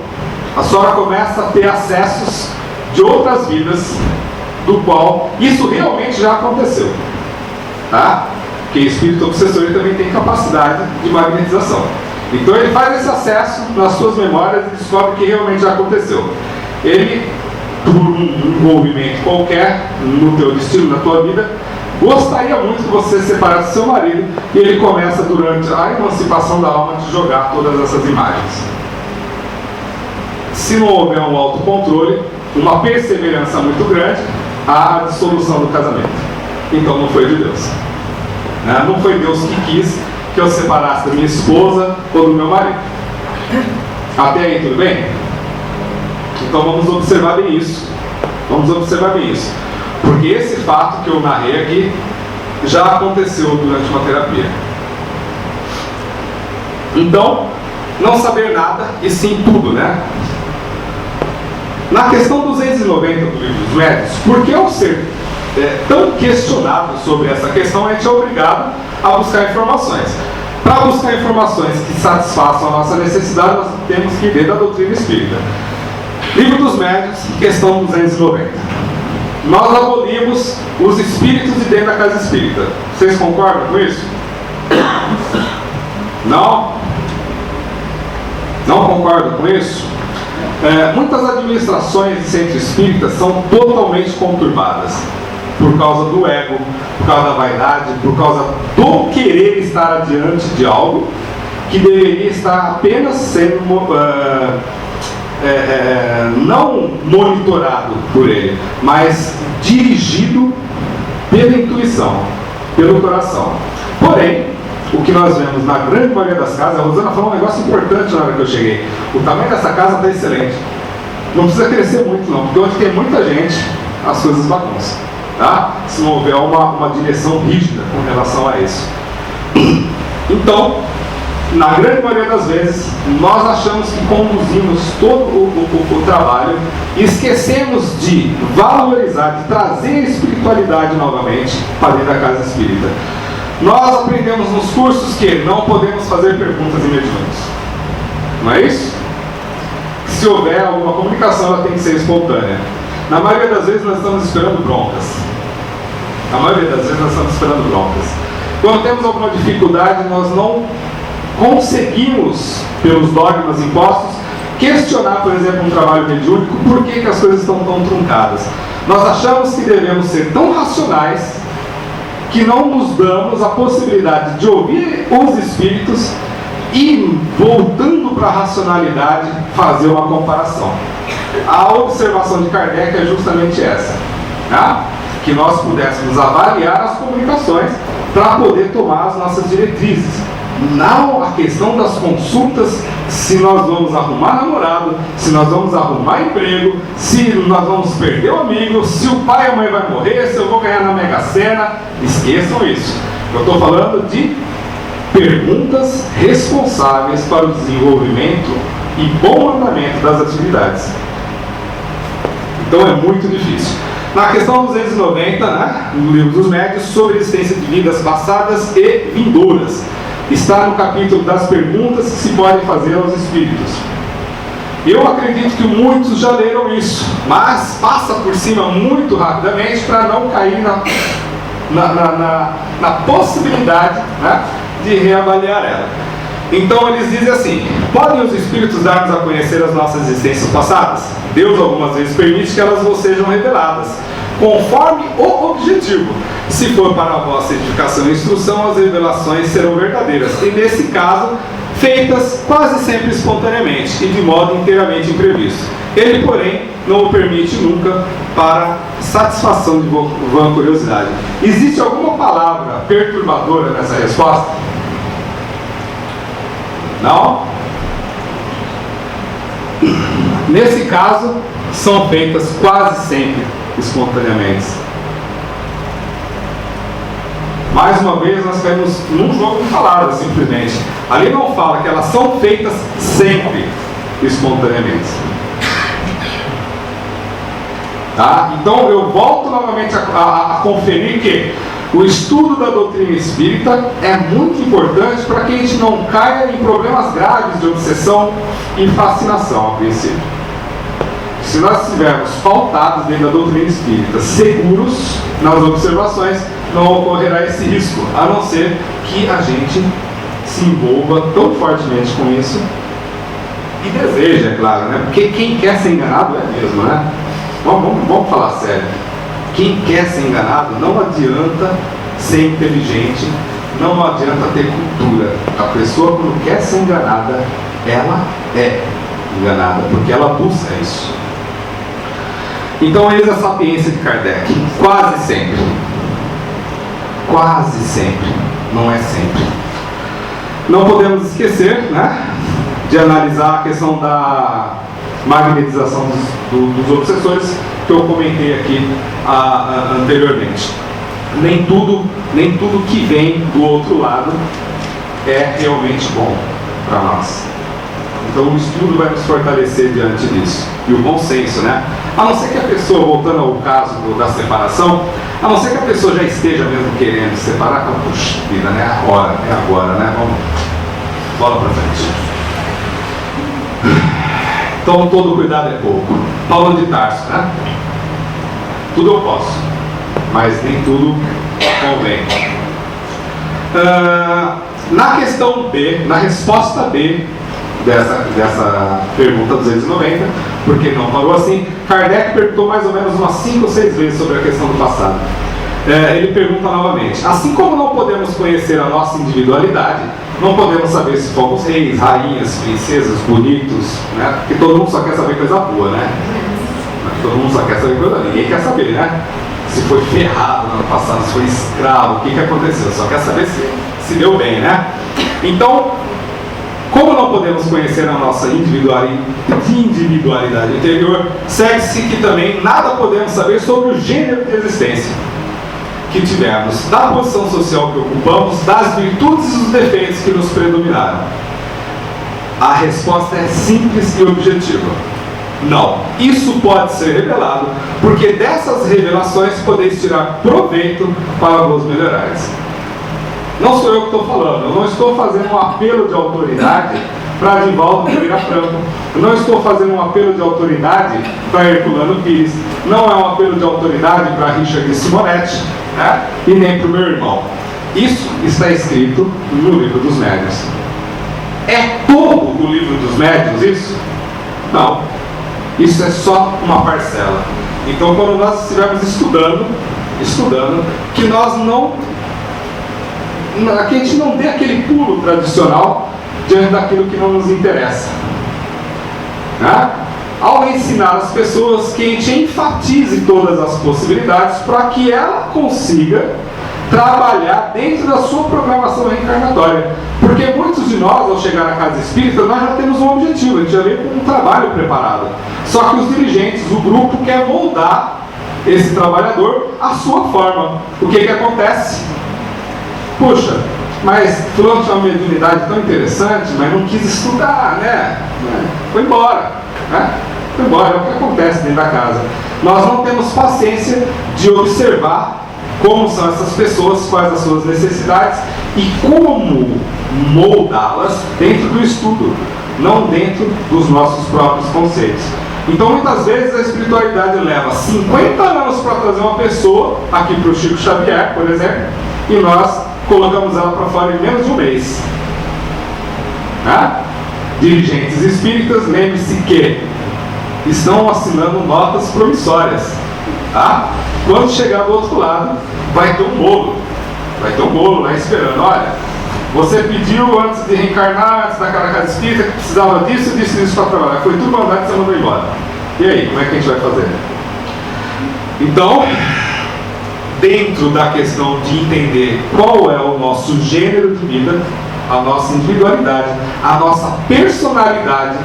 A: a senhora começa a ter acessos de outras vidas, do qual isso realmente já aconteceu, tá? Porque o espírito obsessor ele também tem capacidade de magnetização. Então ele faz esse acesso nas suas memórias e descobre que realmente já aconteceu. Ele, por um envolvimento qualquer no teu destino, na tua vida, gostaria muito que você se separasse do seu marido, e ele começa durante a emancipação da alma de jogar todas essas imagens. Se não houver um autocontrole, uma perseverança muito grande, há a dissolução do casamento. Então não foi de Deus. Não foi Deus que quis que eu separasse da minha esposa ou do meu marido. Até aí tudo bem? Então vamos observar bem isso. Vamos observar bem isso. Porque esse fato que eu narrei aqui já aconteceu durante uma terapia. Então, não saber nada e sim tudo, né? Na questão 290 do livro dos Médiuns, por que ao ser tão questionado sobre essa questão, a gente é obrigado a buscar informações. Para buscar informações que satisfaçam a nossa necessidade, nós temos que ver da doutrina espírita. Livro dos Médiuns, questão 290. Nós abolimos os espíritos de dentro da casa espírita. Vocês concordam com isso? Não? Não concordam com isso? Muitas administrações de centros espíritas são totalmente conturbadas por causa do ego, por causa da vaidade, por causa do querer estar adiante de algo que deveria estar apenas sendo não monitorado por ele, mas dirigido pela intuição, pelo coração. Porém, o que nós vemos na grande maioria das casas, a Rosana falou um negócio importante na hora que eu cheguei: o tamanho dessa casa está excelente, não precisa crescer muito não, porque onde tem muita gente, as coisas bagunçam, tá? Se não houver uma direção rígida com relação a isso. Então, na grande maioria das vezes, nós achamos que conduzimos todo o trabalho e esquecemos de valorizar, de trazer a espiritualidade novamente para dentro da casa espírita. Nós aprendemos nos cursos que não podemos fazer perguntas imediatas. Não é isso? Se houver alguma comunicação, ela tem que ser espontânea. Na maioria das vezes, nós estamos esperando broncas. Na maioria das vezes, nós estamos esperando broncas. Quando temos alguma dificuldade, nós não conseguimos, pelos dogmas impostos, questionar, por exemplo, um trabalho mediúnico, por que as coisas estão tão truncadas. Nós achamos que devemos ser tão racionais que não nos damos a possibilidade de ouvir os espíritos e, voltando para a racionalidade, fazer uma comparação. A observação de Kardec é justamente essa, né? Que nós pudéssemos avaliar as comunicações para poder tomar as nossas diretrizes. Não a questão das consultas, se nós vamos arrumar namorado, se nós vamos arrumar emprego, se nós vamos perder o amigo, se o pai e a mãe vai morrer, se eu vou ganhar na Mega Sena. Esqueçam isso. Eu estou falando de perguntas responsáveis para o desenvolvimento e bom andamento das atividades. Então é muito difícil. Na questão 290, né, no livro dos Médiuns, sobre a existência de vidas passadas e vindouras, está no capítulo das perguntas que se podem fazer aos espíritos. Eu acredito que muitos já leram isso, mas passa por cima muito rapidamente para não cair na possibilidade, né, de reavaliar ela. Então eles dizem assim: podem os espíritos dar-nos a conhecer as nossas existências passadas? Deus algumas vezes permite que elas vos sejam reveladas, conforme o objetivo. Se for para a vossa edificação e instrução, as revelações serão verdadeiras, e nesse caso, feitas quase sempre espontaneamente e de modo inteiramente imprevisto. Ele, porém, não o permite nunca para satisfação de vã curiosidade. Existe alguma palavra perturbadora nessa resposta? Não? Nesse caso, são feitas quase sempre espontaneamente. Mais uma vez, nós caímos num jogo de palavras, simplesmente. Ali não fala que elas são feitas sempre espontaneamente. Tá? Então, eu volto novamente a conferir que o estudo da doutrina espírita é muito importante para que a gente não caia em problemas graves de obsessão e fascinação, a princípio. Se nós estivermos pautados dentro da doutrina espírita, seguros nas observações, não ocorrerá esse risco, a não ser que a gente se envolva tão fortemente com isso e deseja, é claro, né? Porque quem quer ser enganado é mesmo, né? Vamos falar sério. Quem quer ser enganado não adianta ser inteligente, não adianta ter cultura. A pessoa, quando quer ser enganada, ela é enganada, porque ela busca isso. Então, eis a sapiência de Kardec. Quase sempre. Quase sempre. Não é sempre. Não podemos esquecer, né, de analisar a questão da magnetização dos obsessores, que eu comentei aqui anteriormente. Nem tudo que vem do outro lado é realmente bom para nós. Então o estudo vai nos fortalecer diante disso. E o bom senso, né? A não ser que a pessoa, voltando ao caso da separação, a não ser que a pessoa já esteja mesmo querendo se separar, puxa vida, né? É agora, né? Vamos, bola para frente. Então todo cuidado é pouco. Paulo de Tarso, né? Tudo eu posso, mas nem tudo convém. Na questão B, na resposta B dessa pergunta 290, porque não parou assim, Kardec perguntou mais ou menos umas 5 ou 6 vezes sobre a questão do passado. Ele pergunta novamente: assim como não podemos conhecer a nossa individualidade, não podemos saber se fomos reis, rainhas, princesas, bonitos, né? Porque todo mundo só quer saber coisa boa, né? Todo mundo só quer saber coisa boa, ninguém quer saber, né? Se foi ferrado no ano passado, se foi escravo, o que aconteceu? Só quer saber se deu bem, né? Então, como não podemos conhecer a nossa individualidade interior, segue-se que também nada podemos saber sobre o gênero de existência que tivemos, da posição social que ocupamos, das virtudes e dos defeitos que nos predominaram. A resposta é simples e objetiva: não. Isso pode ser revelado, porque dessas revelações podeis tirar proveito para vos melhorares. Não sou eu que estou falando, eu não estou fazendo um apelo de autoridade para Divaldo Pereira Franco, eu não estou fazendo um apelo de autoridade para Herculano Pires, não é um apelo de autoridade para Richard Simonetti, né? E nem para o meu irmão. Isso está escrito no Livro dos Médiuns. É todo o Livro dos Médiuns isso? Não. Isso é só uma parcela. Então, quando nós estivermos estudando, que nós que a gente não dê aquele pulo tradicional diante daquilo que não nos interessa, né? Ao ensinar as pessoas, que a gente enfatize todas as possibilidades para que ela consiga trabalhar dentro da sua programação reencarnatória. Porque muitos de nós, ao chegar na casa espírita, nós já temos um objetivo, a gente já vem com um trabalho preparado. Só que os dirigentes, o grupo, quer moldar esse trabalhador à sua forma. O que acontece? Puxa, mas fulano tinha uma mediunidade tão interessante, mas não quis estudar, né? Foi embora, né? Foi embora, é o que acontece dentro da casa. Nós não temos paciência de observar como são essas pessoas, quais as suas necessidades e como moldá-las dentro do estudo, não dentro dos nossos próprios conceitos. Então, muitas vezes, a espiritualidade leva 50 anos para trazer uma pessoa, aqui para o Chico Xavier, por exemplo, e nós colocamos ela para fora em menos de um mês. né? Dirigentes espíritas, lembre-se que estão assinando notas promissórias, tá? Quando chegar do outro lado, vai ter um bolo. Vai ter um bolo lá esperando. Olha, você pediu antes de reencarnar, antes daquela casa espírita, que precisava disso, disso, disso para trabalhar. Foi tudo mandado e você mandou embora. E aí, como é que a gente vai fazer? Então, dentro da questão de entender qual é o nosso gênero de vida, a nossa individualidade, a nossa personalidade,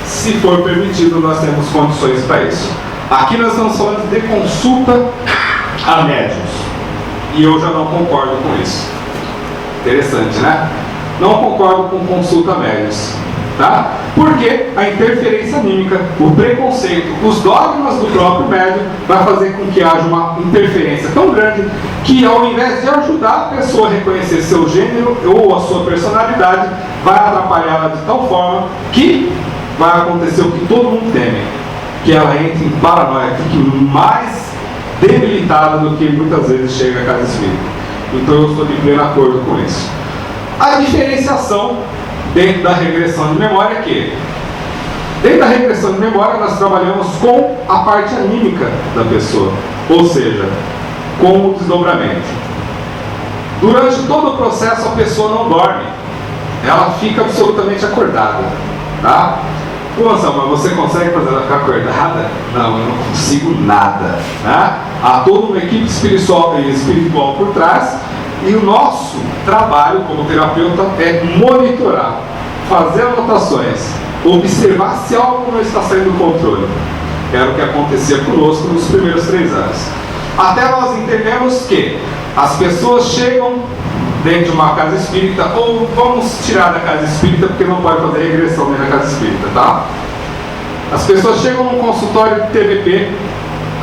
A: se for permitido, nós temos condições para isso. Aqui nós estamos falando de consulta a médiuns. E eu já não concordo com isso. Interessante, né? Não concordo com consulta a médiuns. Tá? Porque a interferência anímica, o preconceito, os dogmas do próprio médium vai fazer com que haja uma interferência tão grande que, ao invés de ajudar a pessoa a reconhecer seu gênero ou a sua personalidade, vai atrapalhá-la de tal forma que vai acontecer o que todo mundo teme, que ela entre em paranoia, fique mais debilitada do que muitas vezes chega a casa espírita. Então eu estou de pleno acordo com isso. A diferenciação dentro da regressão de memória é que, dentro da regressão de memória, nós trabalhamos com a parte anímica da pessoa, ou seja, com o desdobramento. Durante todo o processo a pessoa não dorme, ela fica absolutamente acordada, tá? Pô, Samuel, você consegue fazer ela ficar acordada? Não, eu não consigo nada, né? Há toda uma equipe espiritual por trás, e o nosso trabalho como terapeuta é monitorar, fazer anotações, observar se algo não está saindo do controle. Era o que acontecia conosco nos primeiros 3 anos. Até nós entendemos que as pessoas chegam dentro de uma casa espírita, ou vamos tirar da casa espírita porque não pode fazer regressão dentro da casa espírita, tá? As pessoas chegam num consultório de TVP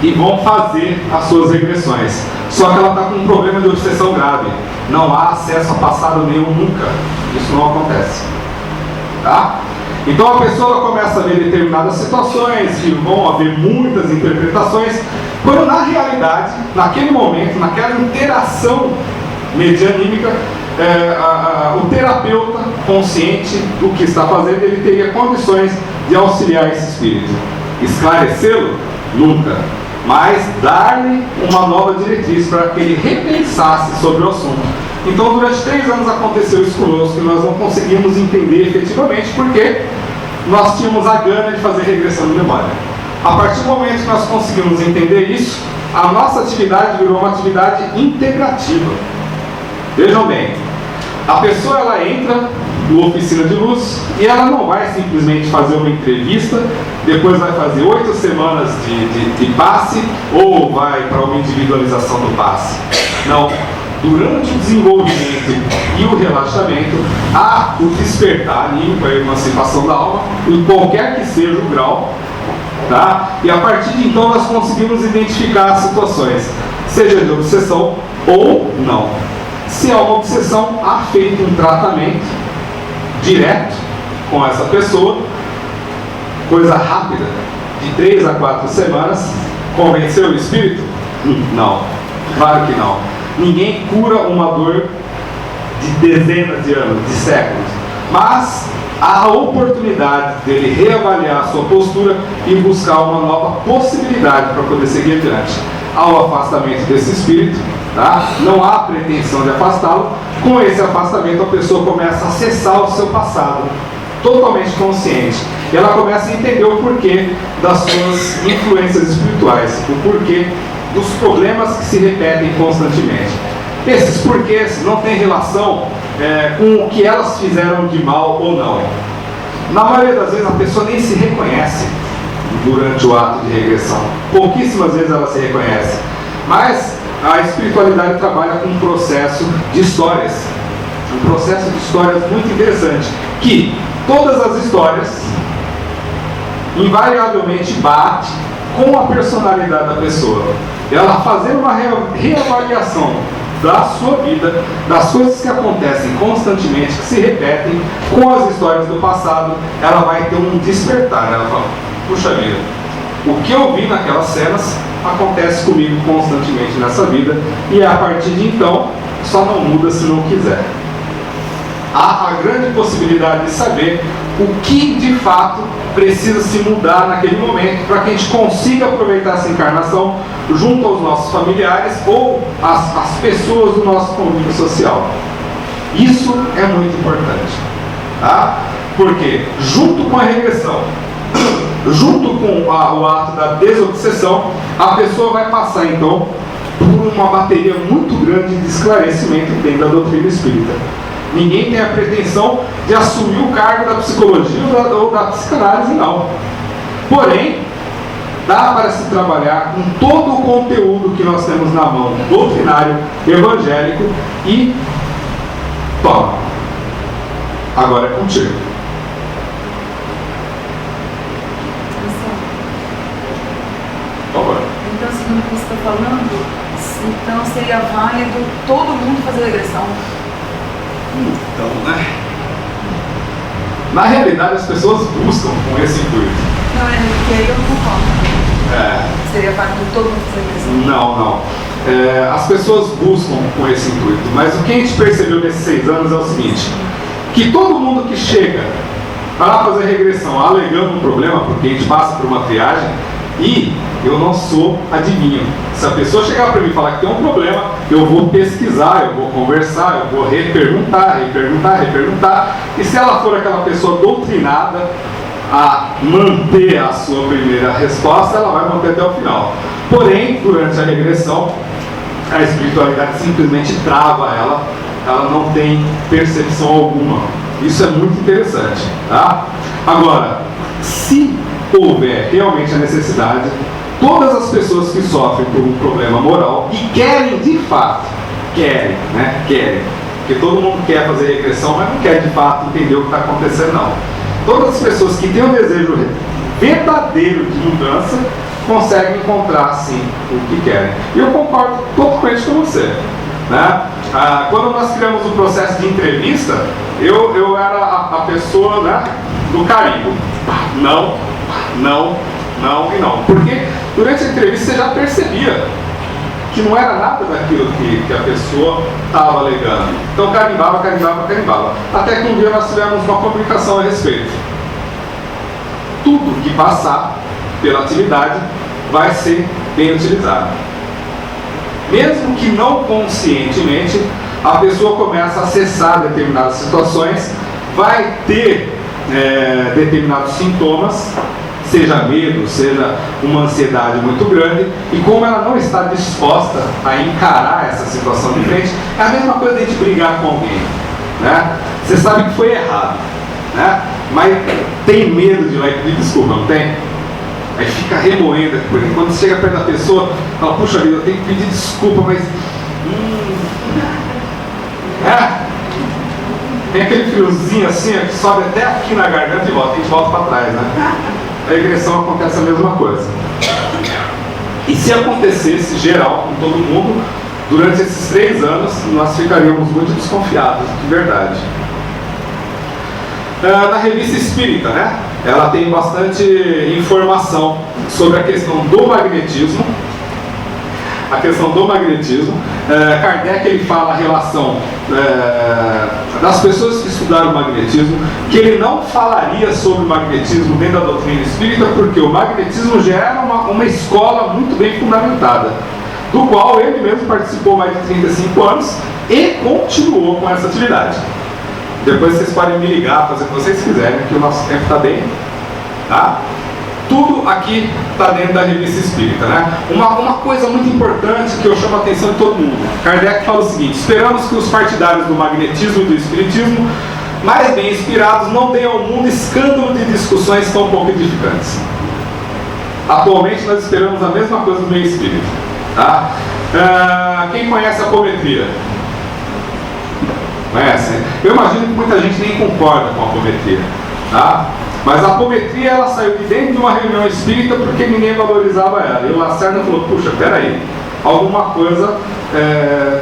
A: e vão fazer as suas regressões. Só que ela está com um problema de obsessão grave. Não há acesso a passado nenhum nunca. Isso não acontece. Tá? Então a pessoa começa a ver determinadas situações, que vão haver muitas interpretações, quando na realidade, naquele momento, naquela interação medianímica, o terapeuta, consciente do que está fazendo, ele teria condições de auxiliar esse espírito. Esclarecê-lo? Nunca. Mas dar-lhe uma nova diretriz para que ele repensasse sobre o assunto. Então, durante 3 anos aconteceu isso conosco, e nós não conseguimos entender efetivamente porque nós tínhamos a gana de fazer regressão de memória. A partir do momento que nós conseguimos entender isso, a nossa atividade virou uma atividade integrativa. Vejam bem, a pessoa ela entra no Oficina de Luz e ela não vai simplesmente fazer uma entrevista, depois vai fazer 8 semanas de passe ou vai para uma individualização do passe. Não. Durante o desenvolvimento e o relaxamento, há o despertar anímico, a emancipação da alma, em qualquer que seja o grau, tá? E a partir de então nós conseguimos identificar as situações, seja de obsessão ou não. Se há uma obsessão, há feito um tratamento direto com essa pessoa, coisa rápida, de 3 a 4 semanas. Convenceu o espírito? Não, claro que não. Ninguém cura uma dor de dezenas de anos, de séculos, mas há a oportunidade dele reavaliar a sua postura e buscar uma nova possibilidade para poder seguir adiante. Há o afastamento desse espírito, tá? Não há pretensão de afastá-lo. Com esse afastamento a pessoa começa a acessar o seu passado, totalmente consciente, e ela começa a entender o porquê das suas influências espirituais, o porquê dos problemas que se repetem constantemente. Esses porquês não têm relação com o que elas fizeram de mal ou não. Na maioria das vezes a pessoa nem se reconhece durante o ato de regressão. Pouquíssimas vezes ela se reconhece. Mas a espiritualidade trabalha com um processo de histórias. Um processo de histórias muito interessante. Que todas as histórias invariavelmente bate com a personalidade da pessoa. Ela fazendo uma reavaliação da sua vida, das coisas que acontecem constantemente, que se repetem com as histórias do passado, ela vai ter um despertar. Ela fala, puxa vida, o que eu vi naquelas cenas acontece comigo constantemente nessa vida, e a partir de então só não muda se não quiser. há a grande possibilidade de saber o que de fato precisa se mudar naquele momento para que a gente consiga aproveitar essa encarnação junto aos nossos familiares ou às pessoas do nosso convívio social. Isso é muito importante, tá? Porque junto com a regressão, junto com o ato da desobsessão, a pessoa vai passar então por uma bateria muito grande de esclarecimento dentro da doutrina espírita. Ninguém tem a pretensão de assumir o cargo da psicologia ou da psicanálise, não. Porém, dá para se trabalhar com todo o conteúdo que nós temos na mão, doutrinário, evangélico, e toma. Agora é contigo.
B: Então, segundo o que você está falando, então seria válido todo mundo fazer regressão?
A: Então, né? Na realidade, as pessoas buscam com esse intuito.
B: Não, é que aí eu não concordo. Seria válido todo mundo fazer regressão?
A: Não. As pessoas buscam com esse intuito, mas o que a gente percebeu nesses 6 anos é o seguinte: que todo mundo que chega para fazer regressão alegando um problema, porque a gente passa por uma triagem, e eu não sou adivinho. Se a pessoa chegar para mim e falar que tem um problema, eu vou pesquisar, eu vou conversar, eu vou reperguntar. E se ela for aquela pessoa doutrinada a manter a sua primeira resposta, ela vai manter até o final. Porém, durante a regressão, a espiritualidade simplesmente trava ela não tem percepção alguma. Isso é muito interessante, tá? Agora, se houver realmente a necessidade, todas as pessoas que sofrem por um problema moral e querem de fato, querem, porque todo mundo quer fazer regressão, mas não quer de fato entender o que está acontecendo, não. Todas as pessoas que têm um desejo verdadeiro de mudança conseguem encontrar sim o que querem. E eu concordo totalmente com você, né? Quando nós criamos o processo de entrevista, eu era a pessoa, né, do carimbo. Não. Porque durante a entrevista você já percebia que não era nada daquilo que a pessoa estava alegando. Então carimbava. Até que um dia nós tivemos uma comunicação a respeito. Tudo que passar pela atividade vai ser bem utilizado. Mesmo que não conscientemente, a pessoa começa a acessar determinadas situações, vai ter determinados sintomas, seja medo, seja uma ansiedade muito grande, e como ela não está disposta a encarar essa situação de frente, é a mesma coisa de a gente brigar com alguém, né? Você sabe que foi errado, né? Mas tem medo de ir lá e pedir desculpa, não tem? Aí fica remoendo aqui, porque quando você chega perto da pessoa, fala, puxa vida, eu tenho que pedir desculpa, mas tem aquele friozinho assim, que sobe até aqui na garganta e volta, a gente volta para trás, né? A regressão acontece a mesma coisa. E se acontecesse geral com todo mundo, durante esses 3 anos, nós ficaríamos muito desconfiados, de verdade. Na revista Espírita, né? Ela tem bastante informação sobre a questão do magnetismo. Kardec ele fala a relação das pessoas que estudaram o magnetismo, que ele não falaria sobre o magnetismo dentro da doutrina espírita, porque o magnetismo já era uma escola muito bem fundamentada, do qual ele mesmo participou mais de 35 anos e continuou com essa atividade. Depois vocês podem me ligar, fazer o que vocês quiserem, que o nosso tempo está bem, tá? Tudo aqui está dentro da revista espírita, né? Uma coisa muito importante que eu chamo a atenção de todo mundo. Kardec fala o seguinte: esperamos que os partidários do magnetismo e do espiritismo, mais bem inspirados, não deem ao mundo escândalo de discussões tão pouco edificantes. Atualmente nós esperamos a mesma coisa do meio espírita, tá? Quem conhece a apometria? Conhece? Eu imagino que muita gente nem concorda com a apometria, tá? Mas a apometria, ela saiu de dentro de uma reunião espírita porque ninguém valorizava ela. E o Lacerda falou, puxa, peraí, alguma coisa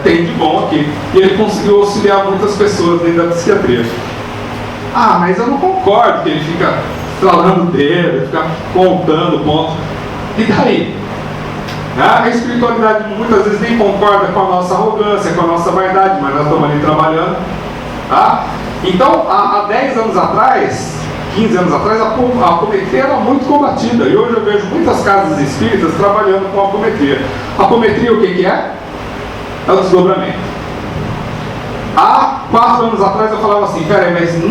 A: tem de bom aqui. E ele conseguiu auxiliar muitas pessoas dentro da psiquiatria. Ah, mas eu não concordo que ele fica estralando o dedo, fica contando ponto. E daí? A espiritualidade muitas vezes nem concorda com a nossa arrogância, com a nossa vaidade, mas nós estamos ali trabalhando, tá? Então, há 10 anos atrás, 15 anos atrás, a apometria era muito combatida. E hoje eu vejo muitas casas espíritas trabalhando com a apometria. A apometria o que é? É o desdobramento. Há 4 anos atrás eu falava assim, peraí, mas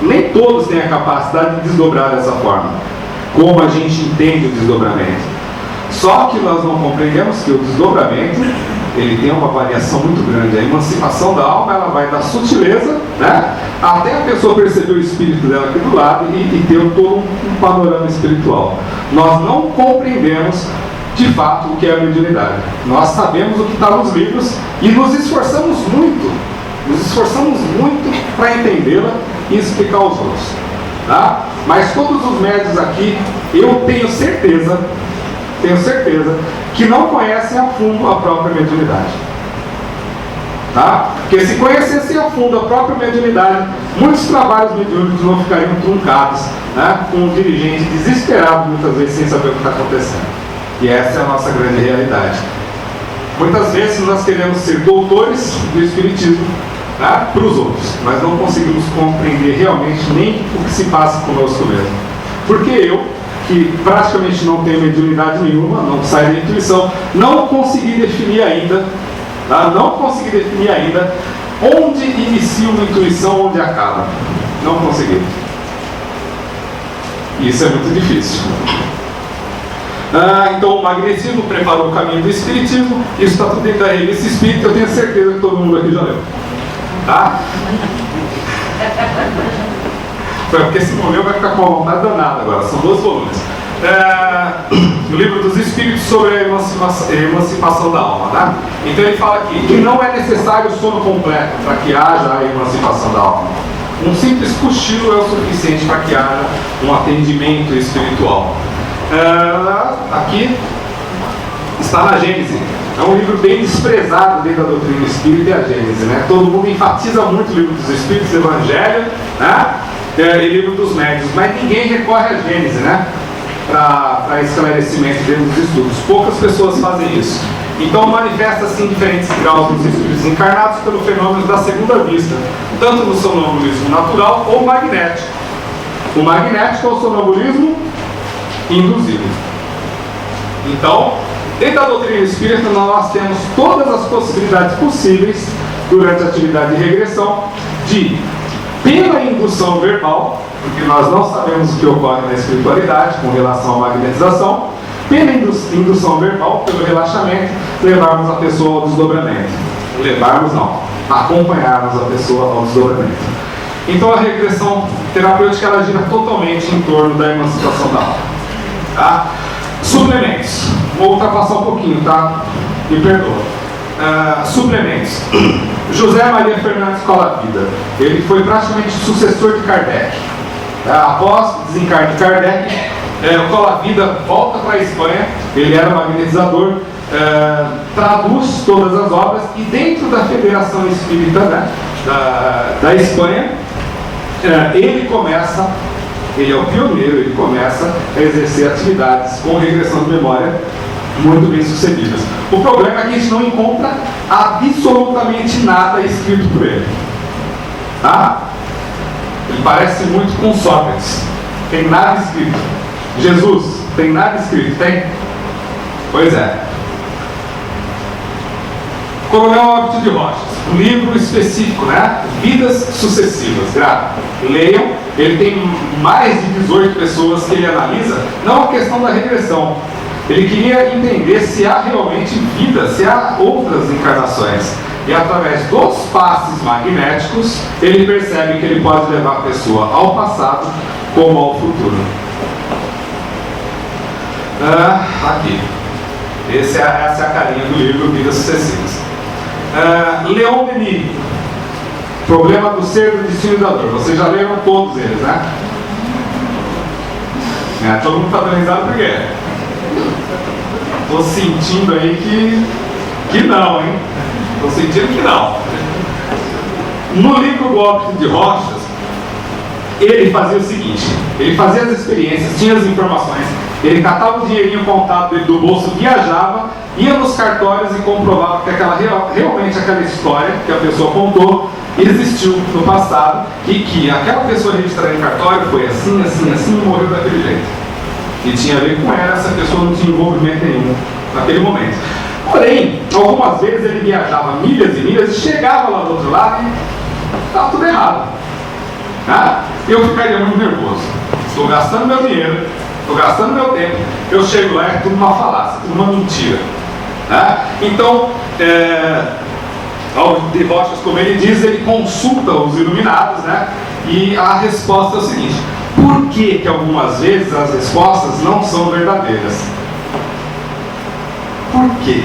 A: nem todos têm a capacidade de desdobrar dessa forma, como a gente entende o desdobramento. Só que nós não compreendemos que o desdobramento, ele tem uma variação muito grande. A emancipação da alma, ela vai da sutileza, né, até a pessoa perceber o espírito dela aqui do lado e ter todo um panorama espiritual. Nós não compreendemos de fato o que é a mediunidade. Nós sabemos o que está nos livros e nos esforçamos muito para entendê-la e explicar aos outros, tá? Mas todos os médiuns aqui, eu tenho certeza que não conhecem a fundo a própria mediunidade, tá? Porque se conhecessem a fundo a própria mediunidade, muitos trabalhos mediúnicos não ficariam truncados, né, com um dirigente desesperado muitas vezes sem saber o que está acontecendo. E essa é a nossa grande realidade. Muitas vezes nós queremos ser doutores do Espiritismo, tá, para os outros, mas não conseguimos compreender realmente nem o que se passa conosco mesmo. Porque eu, que praticamente não tenho mediunidade nenhuma, não sai da intuição, não consegui definir ainda, tá, onde inicia uma intuição, onde acaba. Não consegui. Isso é muito difícil. Então o magnetismo preparou o caminho do espiritismo. Isso está tudo dentro da revista Espírita. Eu tenho certeza que todo mundo aqui já leu, tá? Porque se não leu vai ficar com uma vontade danada agora. São 12 volumes. O livro dos Espíritos sobre a emancipação da alma, tá? Então ele fala aqui que não é necessário o sono completo para que haja a emancipação da alma. Um simples cochilo é o suficiente para que haja um atendimento espiritual. Aqui está na Gênese. É um livro bem desprezado dentro da doutrina espírita, e a Gênese, né? Todo mundo enfatiza muito o livro dos Espíritos, Evangelho, né, e livro dos Médiuns, mas ninguém recorre à Gênese, né, para esclarecimento dentro dos estudos. Poucas pessoas fazem isso. Então manifesta-se em diferentes graus dos espíritos encarnados pelo fenômeno da segunda vista, tanto no sonambulismo natural ou magnético. O magnético é o sonambulismo induzido. Então, dentro da doutrina espírita, nós temos todas as possibilidades possíveis, durante a atividade de regressão, de, pela indução verbal, porque nós não sabemos o que ocorre na espiritualidade com relação à magnetização, pela indução verbal, pelo relaxamento, levarmos a pessoa ao desdobramento. Levarmos não, acompanharmos a pessoa ao desdobramento. Então a regressão terapêutica, ela gira totalmente em torno da emancipação da alma, tá? Suplementos. Vou ultrapassar um pouquinho, tá? Me perdoa. Suplementos. José Maria Fernandes Colavida. Ele foi praticamente sucessor de Kardec. Após o desencarne de Kardec, o Colavida volta para a Espanha. Ele era magnetizador, traduz todas as obras, e dentro da Federação Espírita, né, da Espanha, ele é o pioneiro, ele começa a exercer atividades com regressão de memória muito bem sucedidas. O problema é que a gente não encontra absolutamente nada escrito por ele, tá? Ele parece muito com Sócrates. Tem nada escrito. Jesus, tem nada escrito, tem? Pois é. Coronel Óbito de Rochas, um livro específico, né? Vidas Sucessivas. Leiam. Ele tem mais de 18 pessoas que ele analisa, não a questão da regressão. Ele queria entender se há realmente vida, se há outras encarnações. E através dos passes magnéticos, ele percebe que ele pode levar a pessoa ao passado como ao futuro. Aqui. Essa é a carinha do livro Vidas Sucessivas. Leon Denis, Problema do Ser, do Destino e da Dor. Vocês já leram todos eles, né? Todo mundo está dando risada por quê? Estou sentindo aí que não, hein? Estou sentindo que não. No livro do Óbito de Rochas, ele fazia o seguinte: ele fazia as experiências, tinha as informações, ele catava o dinheirinho contado dele do bolso, viajava, ia nos cartórios e comprovava que realmente aquela história que a pessoa contou existiu no passado e que aquela pessoa registrada em cartório foi assim, assim, assim e morreu daquele jeito. E tinha a ver com ela, essa pessoa não tinha envolvimento nenhum naquele momento. Porém, algumas vezes ele viajava milhas e milhas e chegava lá do outro lado e estava tudo errado. Eu ficaria muito nervoso. Estou gastando meu dinheiro, estou gastando meu tempo, eu chego lá e é tudo uma falácia, tudo uma mentira. Então, de rochas, como ele diz, ele consulta os iluminados, e a resposta é o seguinte: por que algumas vezes as respostas não são verdadeiras? Por quê?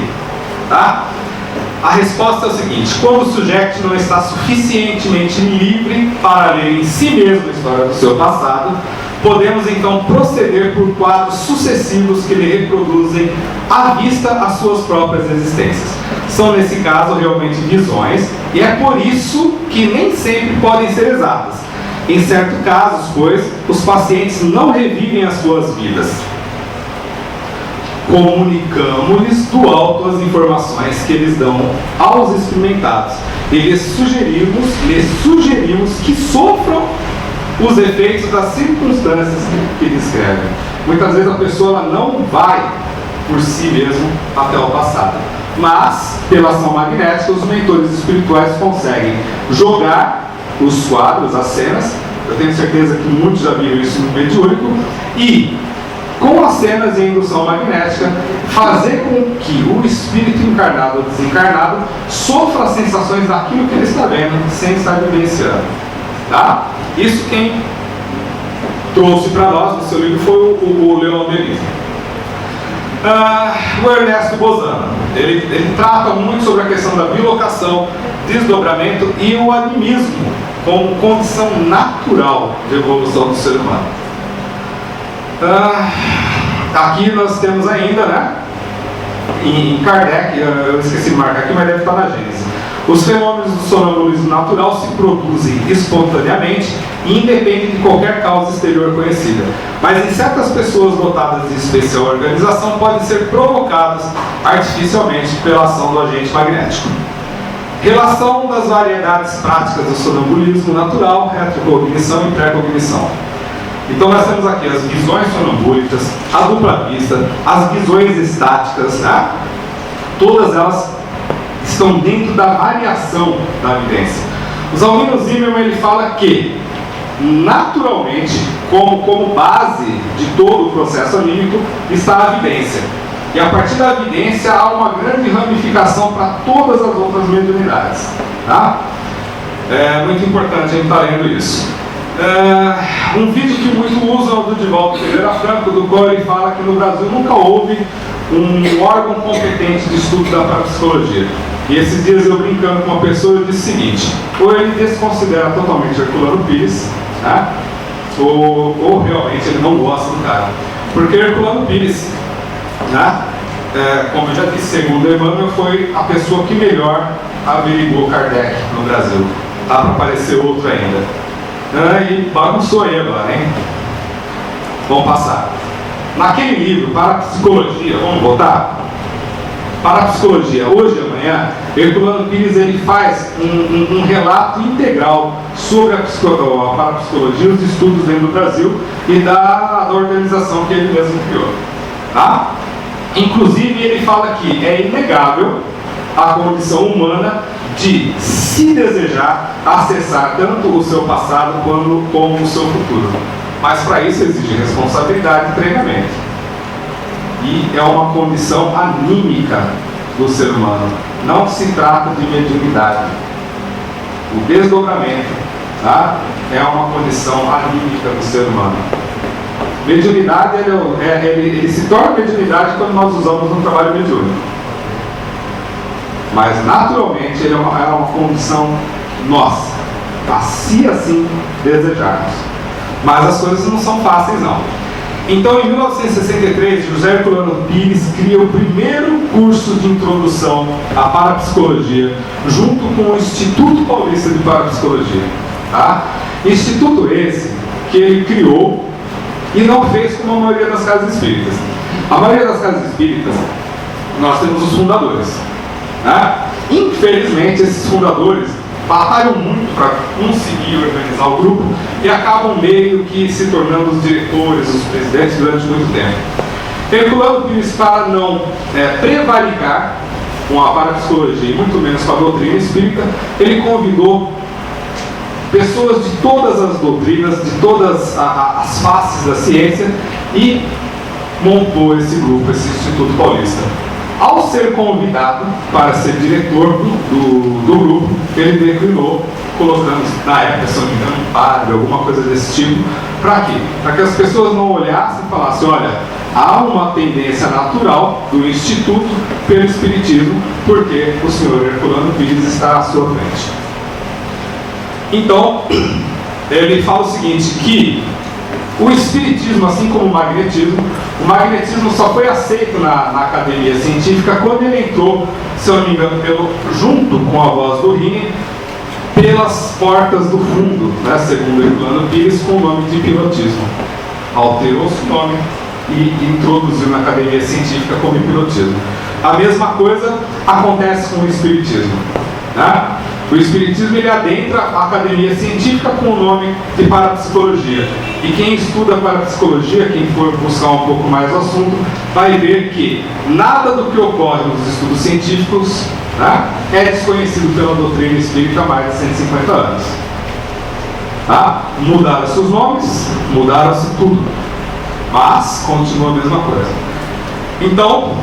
A: A resposta é o seguinte: quando o sujeito não está suficientemente livre para ler em si mesmo a história do seu passado, podemos então proceder por quadros sucessivos que lhe reproduzem à vista as suas próprias existências. São, nesse caso, realmente visões, e é por isso que nem sempre podem ser exatas. Em certos casos, pois, os pacientes não revivem as suas vidas. Comunicamos-lhes do alto as informações que eles dão aos experimentados. E lhes sugerimos que sofram os efeitos das circunstâncias que descrevem. Muitas vezes a pessoa não vai por si mesmo até o passado, mas, pela ação magnética, os mentores espirituais conseguem jogar os quadros, as cenas. Eu tenho certeza que muitos já viram isso no mediúnico, e com as cenas e a indução magnética, fazer com que o espírito encarnado ou desencarnado sofra as sensações daquilo que ele está vendo, sem estar vivenciando. Isso quem trouxe para nós no seu livro foi o Leon Denis. O Ernesto Bozano, ele trata muito sobre a questão da bilocação, desdobramento e o animismo como condição natural de evolução do ser humano. Aqui nós temos ainda, em Kardec, eu esqueci de marcar aqui, mas deve estar na Gênese. Os fenômenos do sonambulismo natural se produzem espontaneamente e independem de qualquer causa exterior conhecida. Mas em certas pessoas dotadas de especial organização podem ser provocadas artificialmente pela ação do agente magnético. Relação das variedades práticas do sonambulismo natural, retrocognição e pré-cognição. Então nós temos aqui as visões sonambúlicas, a dupla vista, as visões estáticas, todas elas estão dentro da variação da evidência. O Zalmino Zimmermann, ele fala que, naturalmente, como base de todo o processo anímico, está a evidência. E a partir da evidência há uma grande ramificação para todas as outras mediunidades. É muito importante a gente estar lendo isso. Um vídeo que muito usam é o do Divaldo Pereira Franco, do qual ele fala que no Brasil nunca houve um órgão competente de estudo da parapsicologia. E esses dias eu brincando com uma pessoa, eu disse o seguinte: ou ele desconsidera totalmente Herculano Pires, ou realmente ele não gosta do cara. Porque Herculano Pires, como eu já disse, segundo Emmanuel, foi a pessoa que melhor averiguou Kardec no Brasil. Tá para aparecer outro ainda. E bagunçou aí agora, hein? Vamos passar. Naquele livro, Parapsicologia, vamos voltar? Parapsicologia, hoje e amanhã, Herculano Pires ele faz um relato integral sobre a parapsicologia, os estudos dentro do Brasil e da organização que ele mesmo criou. Inclusive, ele fala que é inegável a condição humana de, se desejar, acessar tanto o seu passado como o seu futuro. Mas para isso exige responsabilidade e treinamento. E é uma condição anímica do ser humano. Não se trata de mediunidade. O desdobramento é uma condição anímica do ser humano. Mediunidade, ele se torna mediunidade quando nós usamos no trabalho mediúnico. Mas naturalmente ele é uma condição nossa, se assim desejarmos. Mas as coisas não são fáceis, não. Então, em 1963, José Herculano Pires cria o primeiro curso de introdução à parapsicologia, junto com o Instituto Paulista de Parapsicologia. Instituto esse que ele criou e não fez como a maioria das casas espíritas. A maioria das casas espíritas, nós temos os fundadores. Infelizmente, esses fundadores batalham muito para conseguir organizar o grupo e acabam meio que se tornando os diretores, os presidentes durante muito tempo. Herculano Pires, para não prevaricar com a parapsicologia e muito menos com a doutrina espírita, ele convidou pessoas de todas as doutrinas, de todas as faces da ciência e montou esse grupo, esse Instituto Paulista. Ao ser convidado para ser diretor do grupo, ele declinou, colocando, na época, se não me engano, um padre, alguma coisa desse tipo. Para quê? Para que as pessoas não olhassem e falassem, olha, há uma tendência natural do Instituto pelo Espiritismo, porque o senhor Herculano Pires está à sua frente. Então, ele fala o seguinte, que o Espiritismo, assim como o magnetismo só foi aceito na academia científica quando ele entrou, se eu não me engano, junto com a voz do Rini, pelas portas do fundo, né, segundo Herculano Pires, com o nome de hipnotismo. Alterou-se o nome e introduziu na academia científica como hipnotismo. A mesma coisa acontece com o Espiritismo. Né? O Espiritismo ele adentra a academia científica com o nome de parapsicologia. E quem estuda parapsicologia, quem for buscar um pouco mais o assunto, vai ver que nada do que ocorre nos estudos científicos, né, é desconhecido pela doutrina espírita há mais de 150 anos. Tá? Mudaram-se os nomes, mudaram-se tudo, mas continua a mesma coisa. Então,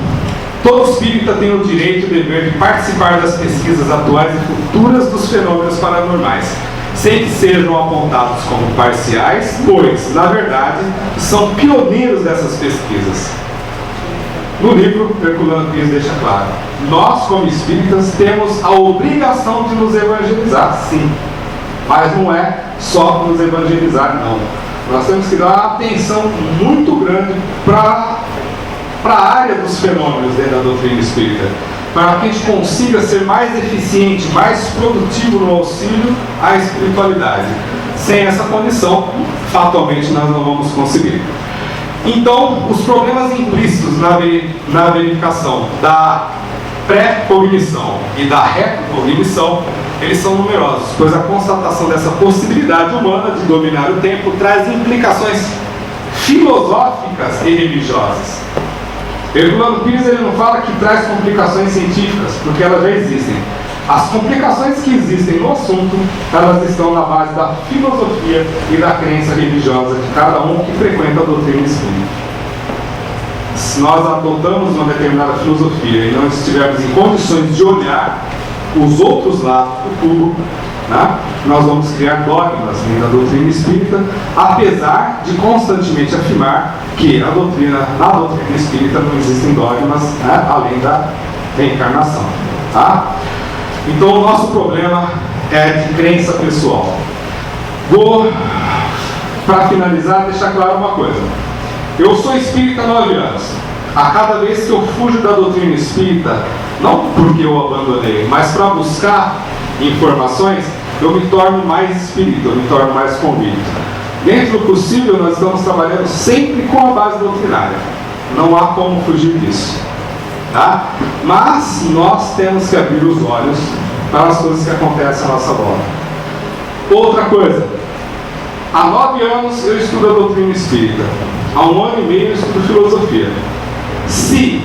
A: todo espírita tem o direito e o dever de participar das pesquisas atuais e futuras dos fenômenos paranormais, sem que sejam apontados como parciais, pois, na verdade, são pioneiros dessas pesquisas. No livro, Herculano Pires deixa claro, nós, como espíritas, temos a obrigação de nos evangelizar, sim, mas não é só nos evangelizar, não. Nós temos que dar uma atenção muito grande para a área dos fenômenos dentro da doutrina espírita, para que a gente consiga ser mais eficiente, mais produtivo no auxílio à espiritualidade. Sem essa condição, fatalmente nós não vamos conseguir. Então, os problemas implícitos na verificação da pré-cognição e da recognição, eles são numerosos, pois a constatação dessa possibilidade humana de dominar o tempo traz implicações filosóficas e religiosas. Herculano Pires ele não fala que traz complicações científicas, porque elas já existem. As complicações que existem no assunto, elas estão na base da filosofia e da crença religiosa de cada um que frequenta a doutrina espírita. Se nós adotamos uma determinada filosofia e não estivermos em condições de olhar os outros lados do tubo, né, nós vamos criar dogmas dentro da doutrina espírita, apesar de constantemente afirmar que na doutrina espírita não existem dogmas, né, além da reencarnação. Tá? Então o nosso problema é de crença pessoal. Vou, para finalizar, deixar claro uma coisa. Eu sou espírita há 9 anos. A cada vez que eu fujo da doutrina espírita, não porque eu abandonei, mas para buscar informações, eu me torno mais espírita, eu me torno mais convicto. Dentro do possível, nós estamos trabalhando sempre com a base doutrinária. Não há como fugir disso. Tá? Mas nós temos que abrir os olhos para as coisas que acontecem à nossa volta. Outra coisa, há 9 anos eu estudo a doutrina espírita. Há 1 ano e meio eu estudo filosofia. Se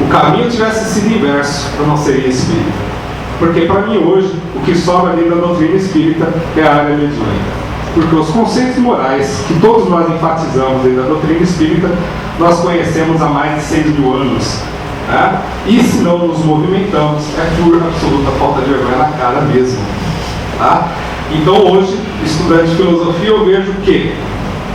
A: o caminho tivesse sido inverso, eu não seria espírita. Porque para mim hoje, o que sobra dentro da doutrina espírita é a área mediúnica. Porque os conceitos morais que todos nós enfatizamos dentro da doutrina espírita, nós conhecemos há mais de 6.000 anos. Né? E se não nos movimentamos, é por absoluta falta de vergonha na cara mesmo. Tá? Então hoje, estudante de filosofia, eu vejo que,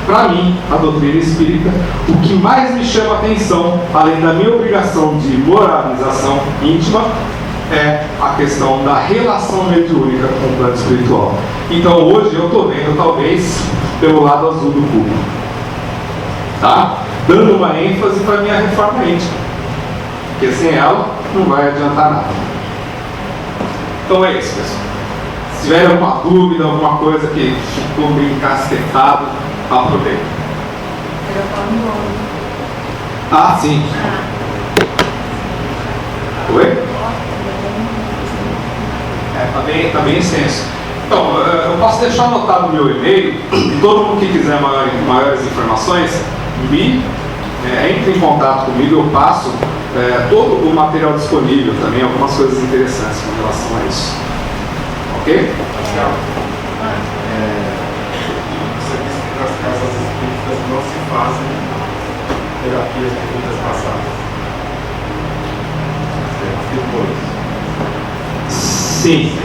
A: para mim, a doutrina espírita, o que mais me chama a atenção, além da minha obrigação de moralização íntima, é a questão da relação mediúnica com o plano espiritual. Então hoje eu estou vendo, talvez, pelo lado azul do cubo. Tá? Dando uma ênfase para a minha reforma íntima. Porque sem ela, não vai adiantar nada. Então é isso, pessoal. Se tiver alguma dúvida, alguma coisa que ficou bem encasquetado, aproveita. Ah, sim. Oi? Tá bem extenso. Então, eu posso deixar anotado no meu e-mail, e todo mundo que quiser maiores informações, entre em contato comigo, eu passo todo o material disponível também, algumas coisas interessantes com relação a isso. Ok?
C: Você disse que nas casas espíritas não se fazem terapias de vidas passadas.
A: Sim.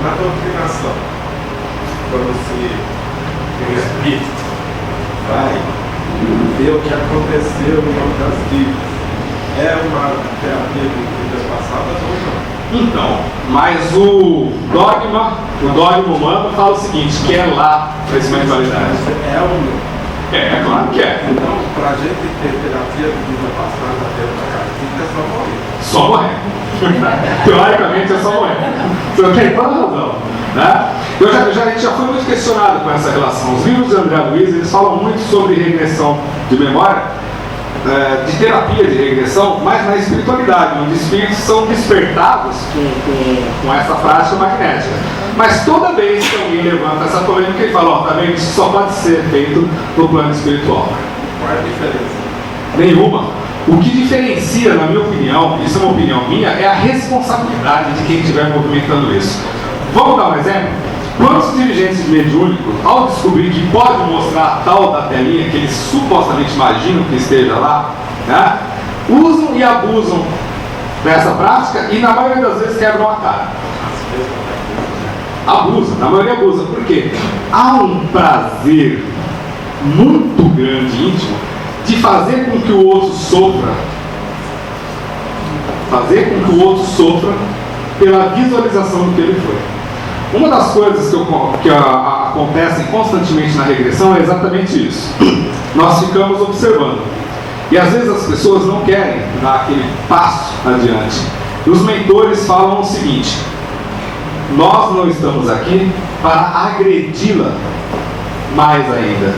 C: Na doutrinação, quando o espírito vai ver o que aconteceu em outras vidas, é uma terapia de vidas passadas ou não?
A: Então, mas o dogma humano fala o seguinte, que é lá a espiritualidade.
C: É ou não?
A: É claro que é.
C: Então, para a gente ter terapia de vida passada dentro da casa espírita, é só morrer.
A: Só morrer. Teoricamente é só morrer. Você tem toda a razão. Né? A gente já foi muito questionado com essa relação. Os livros de André Luiz, eles falam muito sobre regressão de memória, de terapia de regressão, mas na espiritualidade, onde espíritos são despertados com essa prática magnética. Mas toda vez que alguém levanta essa polêmica e fala, tá vendo, isso só pode ser feito no plano espiritual.
C: Qual é a diferença?
A: Nenhuma. O que diferencia, na minha opinião, isso é uma opinião minha, é a responsabilidade de quem estiver movimentando isso. Vamos dar um exemplo? Quantos dirigentes mediúnicos, ao descobrir que pode mostrar a tal da telinha que eles supostamente imaginam que esteja lá, né, usam e abusam dessa prática e na maioria das vezes quebram a cara? Abusa, na maioria abusa. Por quê? Há um prazer muito grande, íntimo, de fazer com que o outro sofra. Fazer com que o outro sofra pela visualização do que ele foi. Uma das coisas que acontecem constantemente na regressão é exatamente isso. Nós ficamos observando. E às vezes as pessoas não querem dar aquele passo adiante. E os mentores falam o seguinte: nós não estamos aqui para agredi-la mais ainda.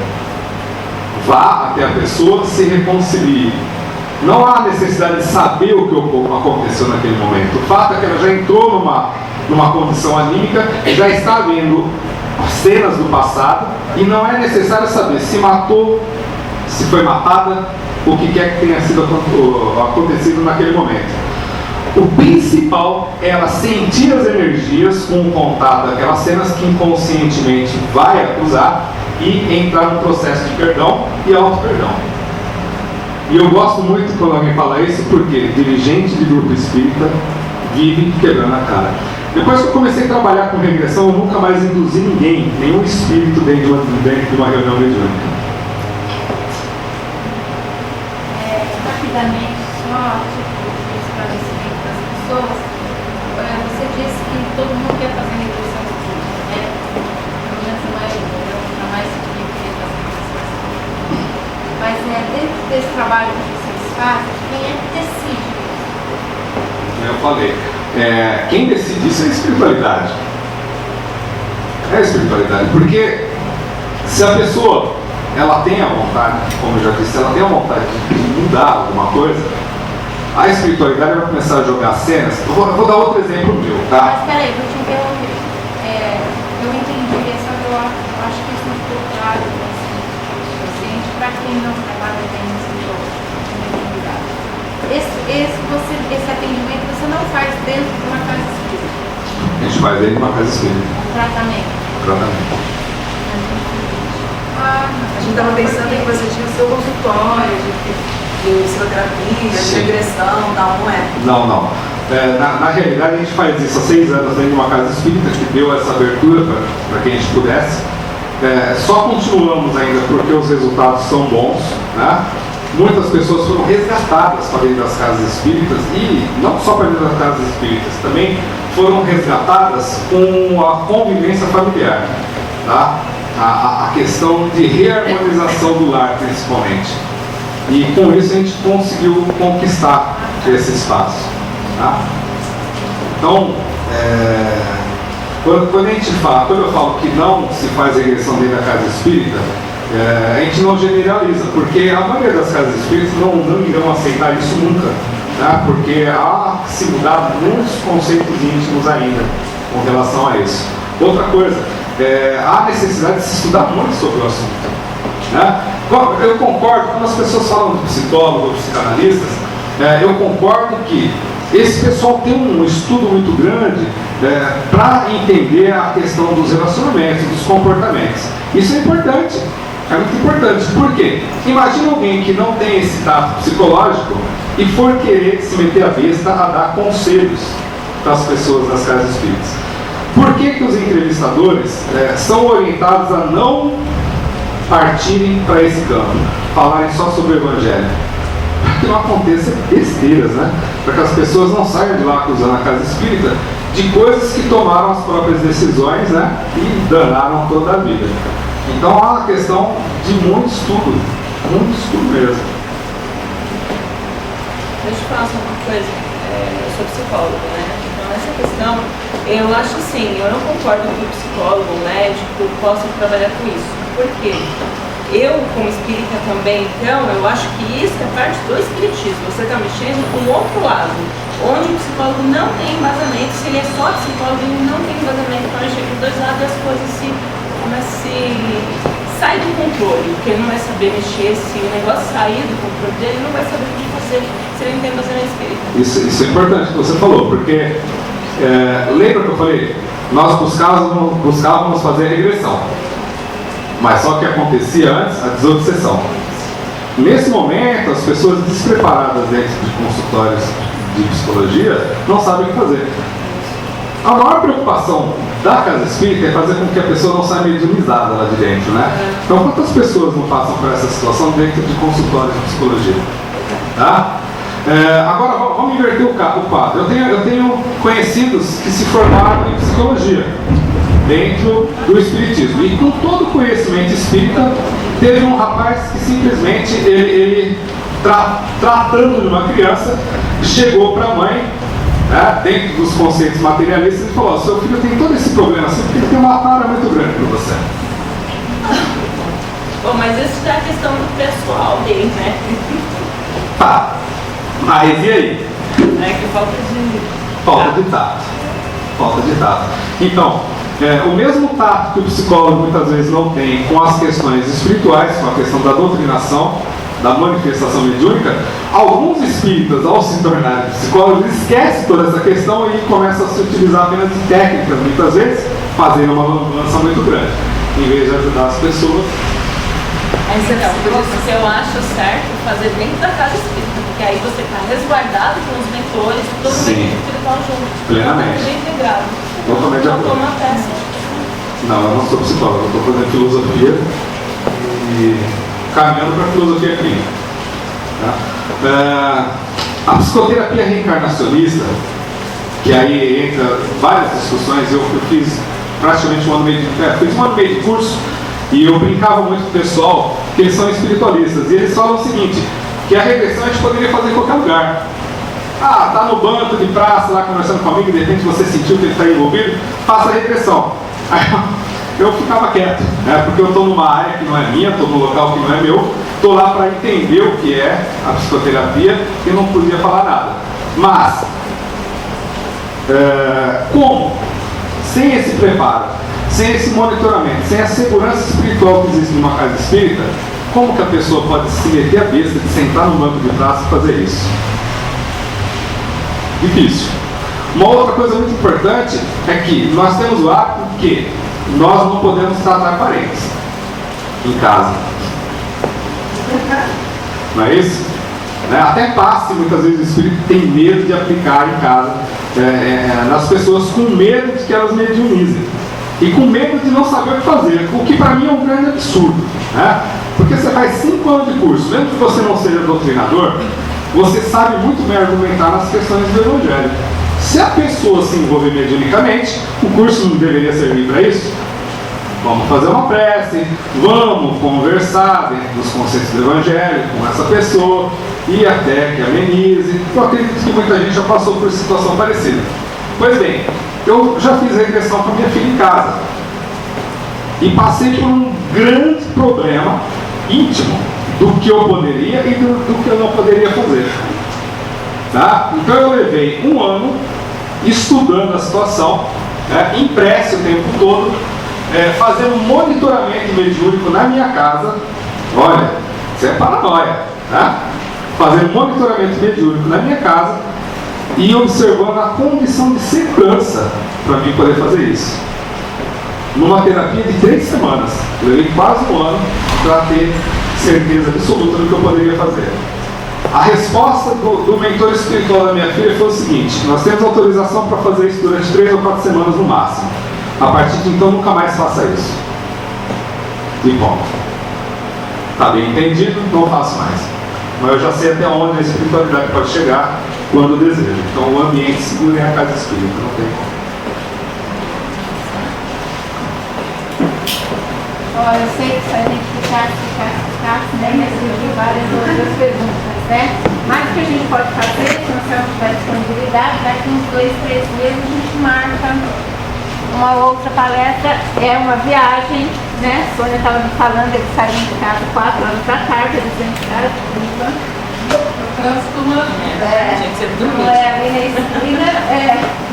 A: Vá até a pessoa, se reconcilie. Não há necessidade de saber o que aconteceu naquele momento. O fato é que ela já entrou numa condição anímica, já está vendo cenas do passado e não é necessário saber se matou, se foi matada, o que quer que tenha sido acontecido naquele momento. O principal é ela sentir as energias com o contato daquelas cenas que inconscientemente vai acusar e entrar no processo de perdão e auto-perdão. E eu gosto muito quando alguém fala isso, porque dirigente de grupo espírita vive quebrando a cara. Depois que eu comecei a trabalhar com regressão, eu nunca mais induzi ninguém, nenhum espírito dentro de uma reunião mediúnica.
D: Rapidamente, só de esclarecimento das pessoas, você disse que todo mundo quer fazer regressão espírita, né? Pelo menos a maioria, jamais se queria fazer regressão espírita. Mas dentro desse trabalho que vocês fazem, quem é que decide?
A: Eu falei, quem decide isso é a espiritualidade. É a espiritualidade, porque se a pessoa ela tem a vontade, como eu já disse, ela tem a vontade de mudar alguma coisa, a espiritualidade vai começar a jogar cenas. Eu vou dar outro exemplo meu, tá?
D: Mas peraí, vou te interromper. Eu entendi, só que eu acho que isso não ficou claro suficiente para quem não trabalha bem nesse jogo. Esse atendimento você não faz dentro de uma casa espírita?
A: A gente faz dentro de uma casa espírita.
D: Tratamento?
A: Tratamento.
B: A gente estava pensando que você tinha o seu consultório de psicoterapia, de regressão, não é?
A: Não. Na realidade, a gente faz isso há 6 anos dentro de uma casa espírita, que deu essa abertura para que a gente pudesse. Só continuamos ainda porque os resultados são bons, né? Muitas pessoas foram resgatadas para dentro das casas espíritas e não só para dentro das casas espíritas, também foram resgatadas com a convivência familiar, tá? A questão de reharmonização do lar, principalmente. E com isso a gente conseguiu conquistar esse espaço, tá? Então, quando eu falo que não se faz regressão dentro da casa espírita, a gente não generaliza, porque a maioria das casas espíritas não irão aceitar isso nunca, tá? Porque há que se mudar muitos conceitos íntimos ainda com relação a isso. Outra coisa, há necessidade de se estudar muito sobre o assunto, né? Eu concordo, quando as pessoas falam de psicólogos ou psicanalistas, eu concordo que esse pessoal tem um estudo muito grande para entender a questão dos relacionamentos, dos comportamentos. Isso é importante, é muito importante. Por quê? Imagina alguém que não tem esse tato psicológico e for querer se meter a besta a dar conselhos para as pessoas das casas espíritas. Por que os entrevistadores são orientados a não partirem para esse campo, falarem só sobre o Evangelho? Para que não aconteça besteiras, né? Para que as pessoas não saiam de lá acusando a casa espírita de coisas que tomaram as próprias decisões, né? E danaram toda a vida. Então há uma questão de muito estudo mesmo.
E: Deixa eu falar só uma coisa, eu sou psicóloga, né? Então nessa questão, eu acho assim, eu não concordo que o psicólogo, o médico, possa trabalhar com isso. Por quê? Eu, como espírita também, então, eu acho que isso é parte do espiritismo. Você está mexendo com o outro lado, onde o psicólogo não tem embasamento. Se ele é só psicólogo, ele não tem embasamento para mexer com os dois lados e as coisas sai do controle, porque ele não vai saber mexer. Se o negócio sair do controle dele, ele não vai saber o que fazer se ele não tem embasamento espírita. Isso é importante que você falou, porque lembra que eu falei? Nós buscávamos fazer a regressão. Mas só que acontecia antes a desobsessão. Nesse momento, as pessoas despreparadas dentro de consultórios de psicologia não sabem o que fazer. A maior preocupação da casa espírita é fazer com que a pessoa não saia mediunizada lá de dentro, né? Então, quantas pessoas não passam por essa situação dentro de consultórios de psicologia? Tá? Agora, vamos inverter o quadro. Eu tenho conhecidos que se formaram em psicologia dentro do espiritismo, e com todo o conhecimento espírita, teve um rapaz que simplesmente ele tratando de uma criança, chegou para a mãe, né, dentro dos conceitos materialistas, e falou: seu filho tem todo esse problema assim porque ele tem uma tara muito grande para você. Bom, mas isso já é questão do pessoal dele, né?
A: Tá, mas e aí?
E: É que falta
A: de tato. Falta de tato. Então, o mesmo tato que o psicólogo muitas vezes não tem com as questões espirituais, com a questão da doutrinação, da manifestação mediúnica, alguns espíritas, ao se tornarem psicólogos, esquecem toda essa questão e começam a se utilizar apenas de técnicas, muitas vezes, fazendo uma lambança muito grande, em vez de ajudar as pessoas.
E: Mas então, eu acho certo fazer dentro da casa espírita, porque aí você está resguardado com os mentores, todo mundo espiritual junto.
A: Plenamente.
E: Bem integrado.
A: Totalmente de acordo.
E: Uma peça.
A: Não, eu não sou psicólogo, eu estou fazendo filosofia e caminhando para a filosofia clínica. Tá? A psicoterapia reencarnacionista, que aí entra várias discussões, eu fiz praticamente um ano e meio de curso, e eu brincava muito com o pessoal que eles são espiritualistas, e eles falam o seguinte, que a regressão a gente poderia fazer em qualquer lugar. Tá no banco de praça lá conversando com amigo, e de repente você sentiu que ele está envolvido, faça a regressão. Aí eu ficava quieto, né? Porque eu estou numa área que não é minha, estou num local que não é meu, estou lá para entender o que é a psicoterapia e não podia falar nada. Mas, como? Sem esse preparo, sem esse monitoramento, sem a segurança espiritual que existe numa casa espírita, como que a pessoa pode se meter a besta de sentar no banco de praça e fazer isso? Difícil. Uma outra coisa muito importante é que nós temos o hábito que nós não podemos tratar parentes em casa. Não é isso? Até passe, muitas vezes o espírito tem medo de aplicar em casa nas pessoas, com medo de que elas mediunizem e com medo de não saber o que fazer, o que para mim é um grande absurdo, né? Porque você faz 5 anos de curso, mesmo que você não seja doutrinador, você sabe muito bem argumentar nas questões do Evangelho. Se a pessoa se envolver mediunicamente, o curso não deveria servir para isso? Vamos fazer uma prece, vamos conversar dentro dos conceitos do Evangelho com essa pessoa e até que amenize. Eu acredito que muita gente já passou por situação parecida. Pois bem, eu já fiz regressão para minha filha em casa e passei por um grande problema íntimo do que eu poderia e do que eu não poderia fazer. Tá? Então eu levei 1 ano estudando a situação, em prece o tempo todo, fazendo um monitoramento mediúnico na minha casa. Olha, isso é paranoia, tá? Fazendo monitoramento mediúnico na minha casa e observando a condição de segurança para mim poder fazer isso. Numa terapia de 3 semanas, eu levei quase um ano para ter certeza absoluta do que eu poderia fazer. A resposta do mentor espiritual da minha filha foi o seguinte: nós temos autorização para fazer isso durante 3 ou 4 semanas no máximo. A partir de então, nunca mais faça isso. E ponto. Está bem entendido? Não faço mais. Mas eu já sei até onde a espiritualidade pode chegar quando deseja. Então o ambiente seguro é a casa espírita, não tem como.
D: Eu sei que se a gente ficar, né, ressurgir várias outras perguntas, né? Mas o que a gente pode fazer, se não tiver disponibilidade, daqui uns 2, 3 meses a gente marca uma outra palestra, é uma viagem, né? A Sônia estava me falando, eles saíram de casa 4 horas da tarde, eles entraram
B: Tinha que ser dormir.
D: ali na esquina,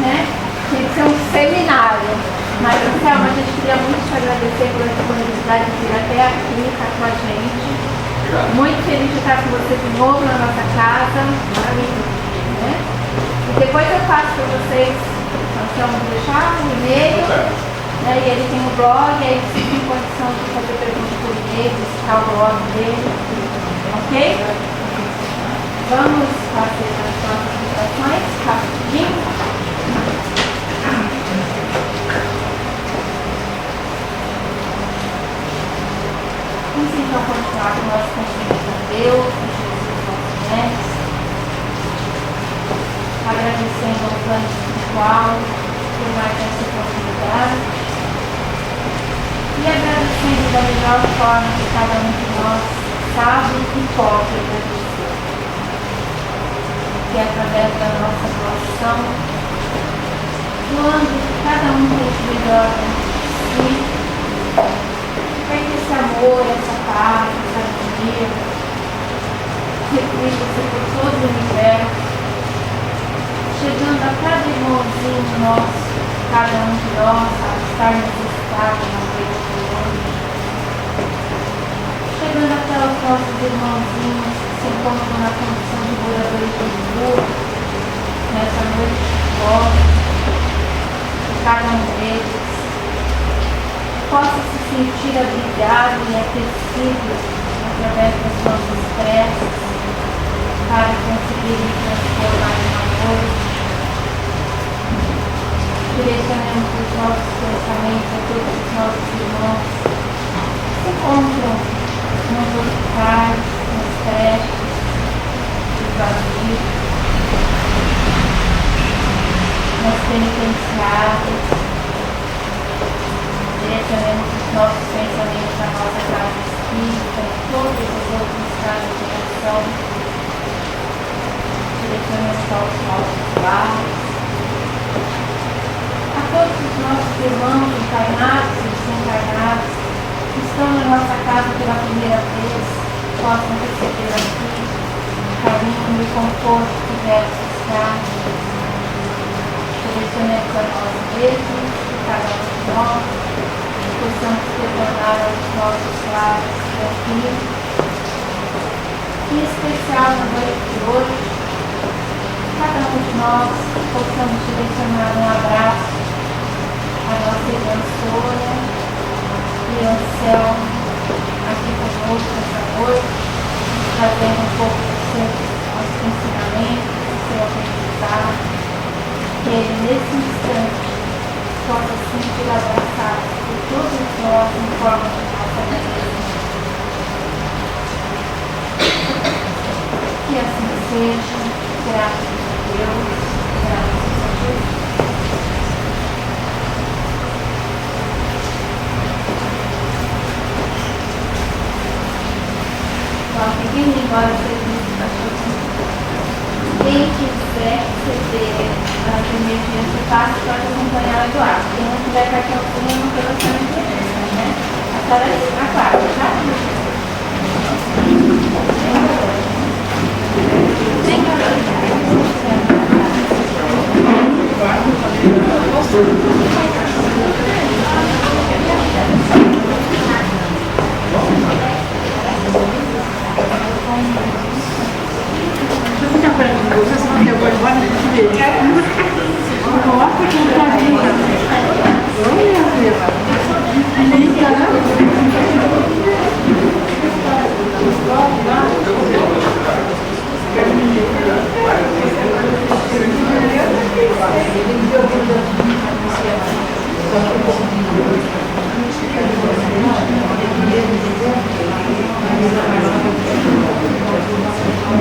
D: né? Tinha que ser um seminário. Mas, Selma, a gente queria muito te agradecer pela disponibilidade de vir até aqui, estar com a gente.
A: Obrigado.
D: Muito feliz de estar com você de novo na nossa casa. Né? E depois eu passo para vocês, nós vamos deixar um e-mail, né? E ele tem um blog, aí vocês têm condição de fazer perguntas por e-mail, visitar o blog dele. Ok? Vamos fazer as nossas interações rapidinho. Vamos então continuar com o nosso convite com Deus, com Jesus, nossos mestres, agradecendo ao plano espiritual por mais essa oportunidade e agradecendo da melhor forma que cada um de nós sabe e pode agradecer, que é através da nossa doação, doando cada um tem de melhor de si, para que esse amor, essa paz, essa harmonia reflita-se por todo o universo, chegando a cada irmãozinho nosso, cada um de nós, a estar necessitado na vida de hoje, chegando até os nossos irmãozinhos que se encontram na condição de moradores de rua, nessa noite de fome, cada um deles possa se sentir abrigado e aquecido através das nossas preces para conseguirem transformar em amor. Direcionamos os nossos pensamentos a todos os nossos irmãos que se encontram nos hospitais, nas creches, nos vazios, nas penitenciárias. Direcionemos os nossos pensamentos à nossa casa espírita e todos os outros casos de oração. Direcionemos aos nossos lares, a todos os nossos irmãos encarnados e desencarnados que estão na nossa casa pela primeira vez, possam receber aqui o carinho e o conforto que deve estar. Direcionemos a nós mesmos, cada um de nós, possamos retornar aos nossos lares tranquilos. E em especial na noite de hoje, cada um de nós possamos direcionar um abraço à nossa irmã Sônia e ao céu aqui conosco essa noite, trazendo um pouco dos seus ensinamentos, do seu aprendizado, que ele nesse instante possa sentir abraçado por todos nós em forma de nossa vida. Que assim seja, graças a Deus, graças a Jesus. Bom, seguindo embora o serviço da sua. Quem quiser receber as emergências fáceis pode acompanhar o Eduardo. Quem não tiver cartãozinho, não pelo seu interesse, né? A senhora aguarda, tá? Sem problema.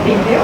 B: Entendeu?